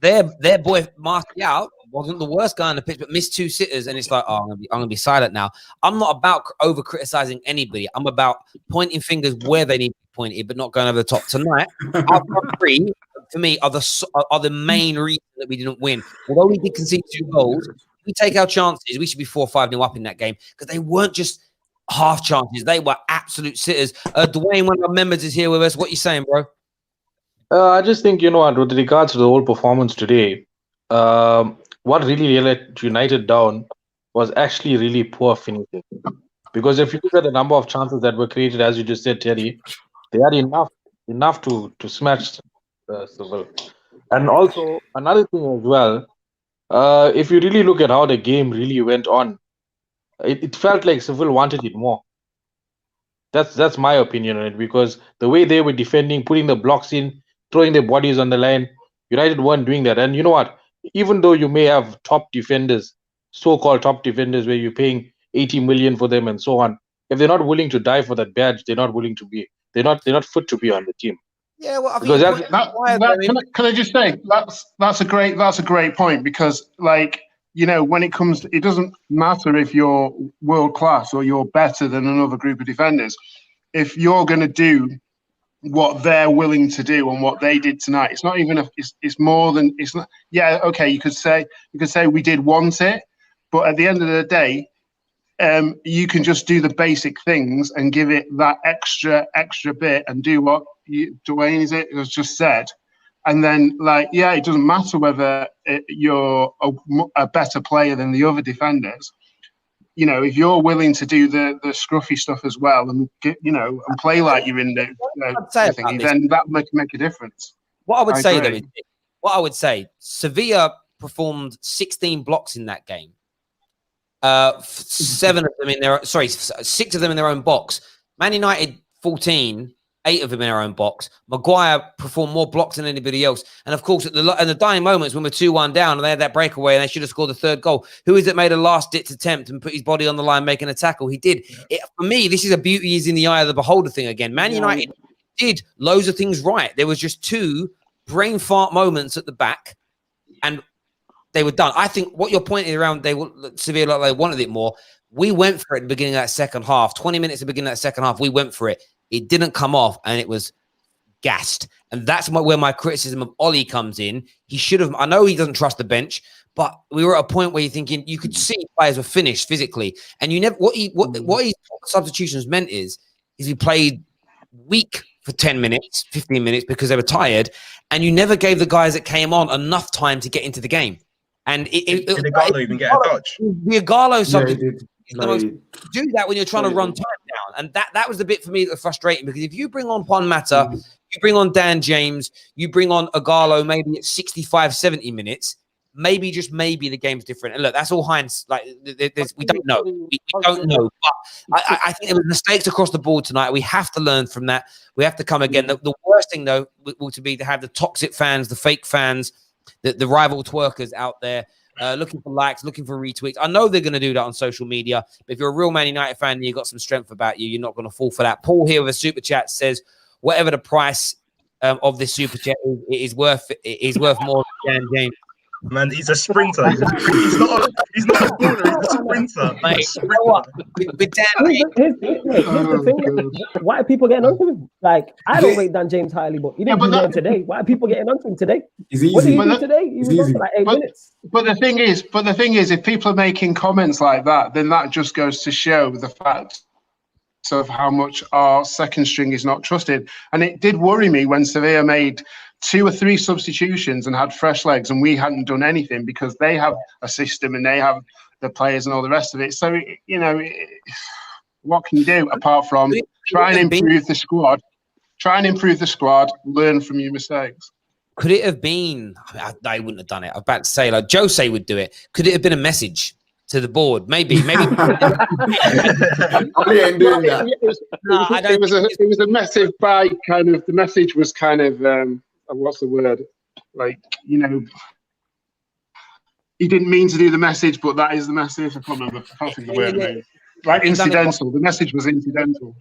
their boy Martial wasn't the worst guy on the pitch, but missed 2 sitters, and it's like, oh, I'm gonna be silent now. I'm not about over criticizing anybody. I'm about pointing fingers where they need to be pointed, but not going over the top. Tonight, our front three for me are the main reason that we didn't win. Although we did concede 2 goals, we take our chances. We should be 4 or 5-0 up in that game, because they weren't just half chances; they were absolute sitters. Dwayne, one of our members, is here with us. What you saying, bro?
I just think, with regards to the whole performance today, what really let United down was actually really poor finishing. Because if you look at the number of chances that were created, as you just said, Terry, they had enough to smash Sevilla. And also, another thing as well, if you really look at how the game really went on, it felt like Sevilla wanted it more. That's my opinion on it, because the way they were defending, putting the blocks in, throwing their bodies on the line, United weren't doing that. And you know what? Even though you may have top defenders, so-called top defenders, where you're paying 80 million for them and so on, if they're not willing to die for that badge, they're not fit to be on the team.
Yeah, well, I
think can I just say that's a great point, because when it comes, it doesn't matter if you're world class or you're better than another group of defenders. If you're going to do what they're willing to do and what they did tonight, it's not even it's more than it's not. Yeah, okay, you could say we did want it, but at the end of the day, you can just do the basic things and give it that extra bit and do what Dwayne has just said. And then, it doesn't matter whether you're a better player than the other defenders. If you're willing to do the scruffy stuff as well, and and play like you're in the thingy, then that make a difference.
What I would say, Sevilla performed 16 blocks in that game. 6 of them in their own box. Man United 14. 8 of them in our own box. Maguire performed more blocks than anybody else. And of course, in the dying moments when we're 2-1 down and they had that breakaway and they should have scored the 3rd goal, who is it made a last-ditch attempt and put his body on the line making a tackle? He did. For me, this is a beauty is in the eye of the beholder thing again. Man United did loads of things right. There was just 2 brain fart moments at the back and they were done. I think what you're pointing around, Sevilla, they wanted it more. We went for it at the beginning of that second half. 20 minutes at the beginning of that second half, we went for it. It didn't come off, and it was gassed. And that's where my criticism of Ollie comes in. He should have. I know he doesn't trust the bench, but we were at a point where you're thinking you could see players were finished physically, and you never. What his substitutions meant is he played weak for 10 minutes, 15 minutes because they were tired, and you never gave the guys that came on enough time to get into the game. And
did Igalo even get a touch?
The Igalo substitution. Do that when you're trying to run time down, and that was the bit for me that was frustrating, because if you bring on Pon Mata, you bring on Dan James, you bring on Igalo maybe at 65-70 minutes, maybe the game's different. And look, that's all hindsight. We don't know. We don't know. But I think there were mistakes across the board tonight. We have to learn from that. We have to come again. The worst thing though would be to have the toxic fans, the fake fans, the rival twerkers out there. Looking for likes, looking for retweets. I know they're going to do that on social media, but if you're a real Man United fan and you've got some strength about you, you're not going to fall for that. Paul here with a super chat says, whatever the price of this super chat is worth more than Dan James.
Man, he's a sprinter. He's not a baller. sprinter.
Mate, you know what? With Dan
Here's the thing. Why are people getting onto him? Like, I don't rate Dan James highly, but he didn't do that today. Why are people getting onto him today? What did he do today? He was on for like 8 minutes.
But the thing is, if people are making comments like that, then that just goes to show the fact of how much our second string is not trusted. And it did worry me when Sevilla made 2 or 3 substitutions and had fresh legs, and we hadn't done anything because they have a system and they have the players and all the rest of it. So, you know, what can you do apart from try and improve the squad? Try and improve the squad, learn from your mistakes.
Could it have been, I wouldn't have done it. I'm about to say, like Jose would do it. Could it have been a message to the board? Maybe.
I ain't doing that. It was a massive buy, kind of. The message was kind of, what's the word? Like, you know, he didn't mean to do the message, but that is the message. I can't remember. I can't think of the word. Like incidental. The message was incidental.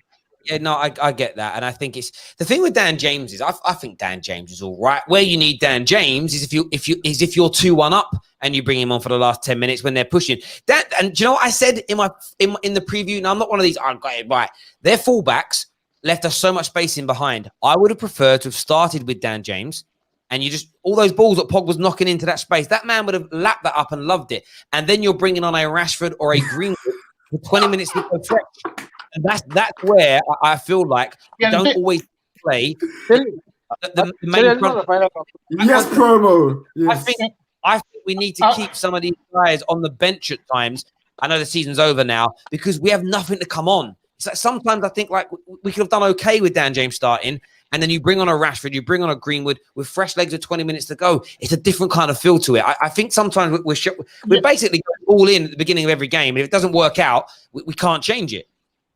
Yeah, no, I get that, and I think it's the thing with Dan James is I think Dan James is all right. Where you need Dan James is if you're 2-1 up and you bring him on for the last 10 minutes when they're pushing. That, and do you know what I said in the preview? Now I'm not one of these. I got it right. Their fullbacks left us so much space in behind. I would have preferred to have started with Dan James, and you just all those balls that Pog was knocking into that space. That man would have lapped that up and loved it. And then you're bringing on a Rashford or a Greenwood for 20 minutes to go fresh. And that's where I feel like we don't always play the main front.
Yes, promo. Yes.
I think we need to keep some of these guys on the bench at times. I know the season's over now because we have nothing to come on. It's like sometimes I think like we could have done okay with Dan James starting, and then you bring on a Rashford, you bring on a Greenwood with fresh legs with 20 minutes to go. It's a different kind of feel to it. I think sometimes we're basically all in at the beginning of every game. If it doesn't work out, we can't change it.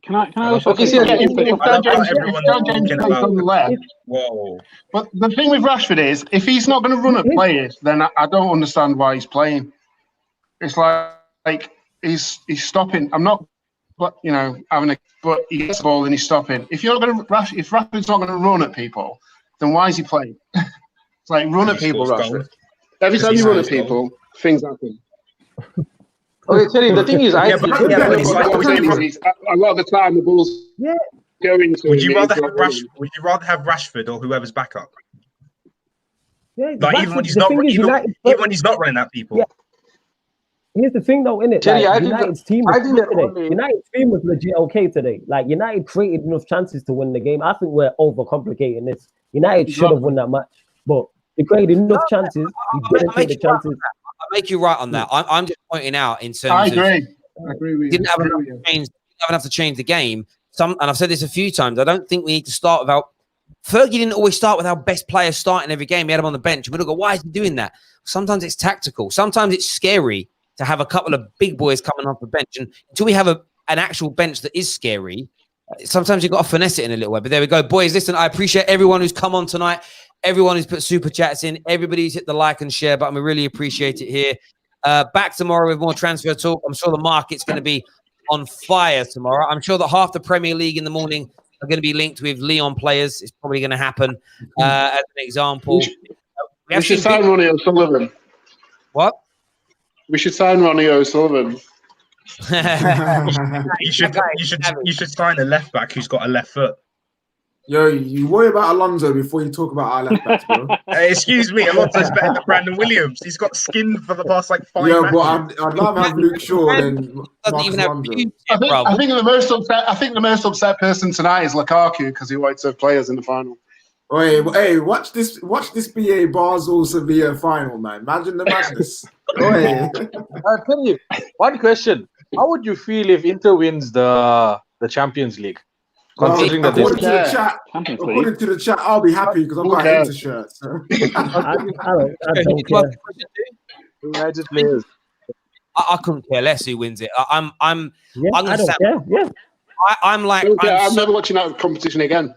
Can I also
if Dan James plays on the left, whoa. But the thing with Rashford is, if he's not going to run at players, then I don't understand why he's playing. It's like he's stopping. I'm not, but you know, but he gets the ball and he's stopping. If Rashford's not going to run at people, then why is he playing? It's like run at people, Rashford. Every time you run at people, things happen.
Okay, Terry, the thing is,
a lot of the time the ball's going to.
Would you rather have Rashford or whoever's backup?
Yeah,
like even when he's not running at people.
Yeah. Here's the thing, though, innit?
Terry,
like, United's team was legit okay today. Like United created enough chances to win the game. I think we're overcomplicating this. United should have won that match, but they created enough chances. We didn't take the chances.
I make you right on that. I'm just pointing out in terms
I agree.
of
I agree with you.
Didn't have enough to change the game. And I've said this a few times. I don't think we need to start without. Fergie didn't always start with our best players starting every game. He had them on the bench. And we don't go, why is he doing that? Sometimes it's tactical. Sometimes it's scary to have a couple of big boys coming off the bench. And until we have an actual bench that is scary, sometimes you've got to finesse it in a little way. But there we go. Boys, listen, I appreciate everyone who's come on tonight. Everyone who's put super chats in, everybody who's hit the like and share button. We really appreciate it here. Back tomorrow with more transfer talk. I'm sure the market's going to be on fire tomorrow. I'm sure that half the Premier League in the morning are going to be linked with Leon players. It's probably going to happen. As an example,
we should sign Ronnie O'Sullivan.
What?
We should sign Ronnie O'Sullivan.
you should sign a left back who's got a left foot.
Yo, you worry about Alonso before you talk about our left backs, bro.
Excuse me, Alonso's better than Brandon Williams. He's got skinned for the past 5 matches.
But I'd rather have Luke Shaw than Marcus Alonso.
I think the most upset person tonight is Lukaku because he wanted to have players in the final.
Hey, watch this BA Basel Sevilla final, man. Imagine the madness.
I'll tell you one question. How would you feel if Inter wins the Champions League? Considering that
according to the chat, I'll be happy because I've got an Inter shirt. So.
I couldn't care less who wins it. I'm
don't care. Yeah.
I'm like
I'm never watching that competition again.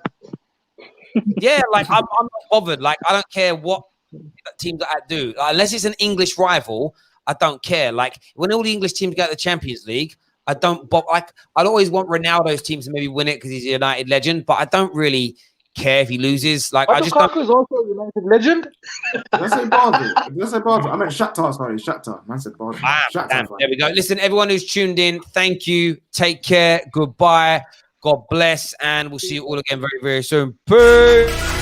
Yeah, like I'm not bothered. Like I don't care what teams that I do, unless it's an English rival. I don't care. Like when all the English teams go to the Champions League, I don't. I'd always want Ronaldo's team to maybe win it because he's a United legend, but I don't really care if he loses. Like, I just don't.
Lukaku is also a United legend.
Did I say Basel? Did I say Basel? I meant Shakhtar, sorry, Shakhtar. Man said Basel. Shakhtar.
Damn, there we go. Listen, everyone who's tuned in, thank you. Take care. Goodbye. God bless. And we'll see you all again very, very soon. Peace.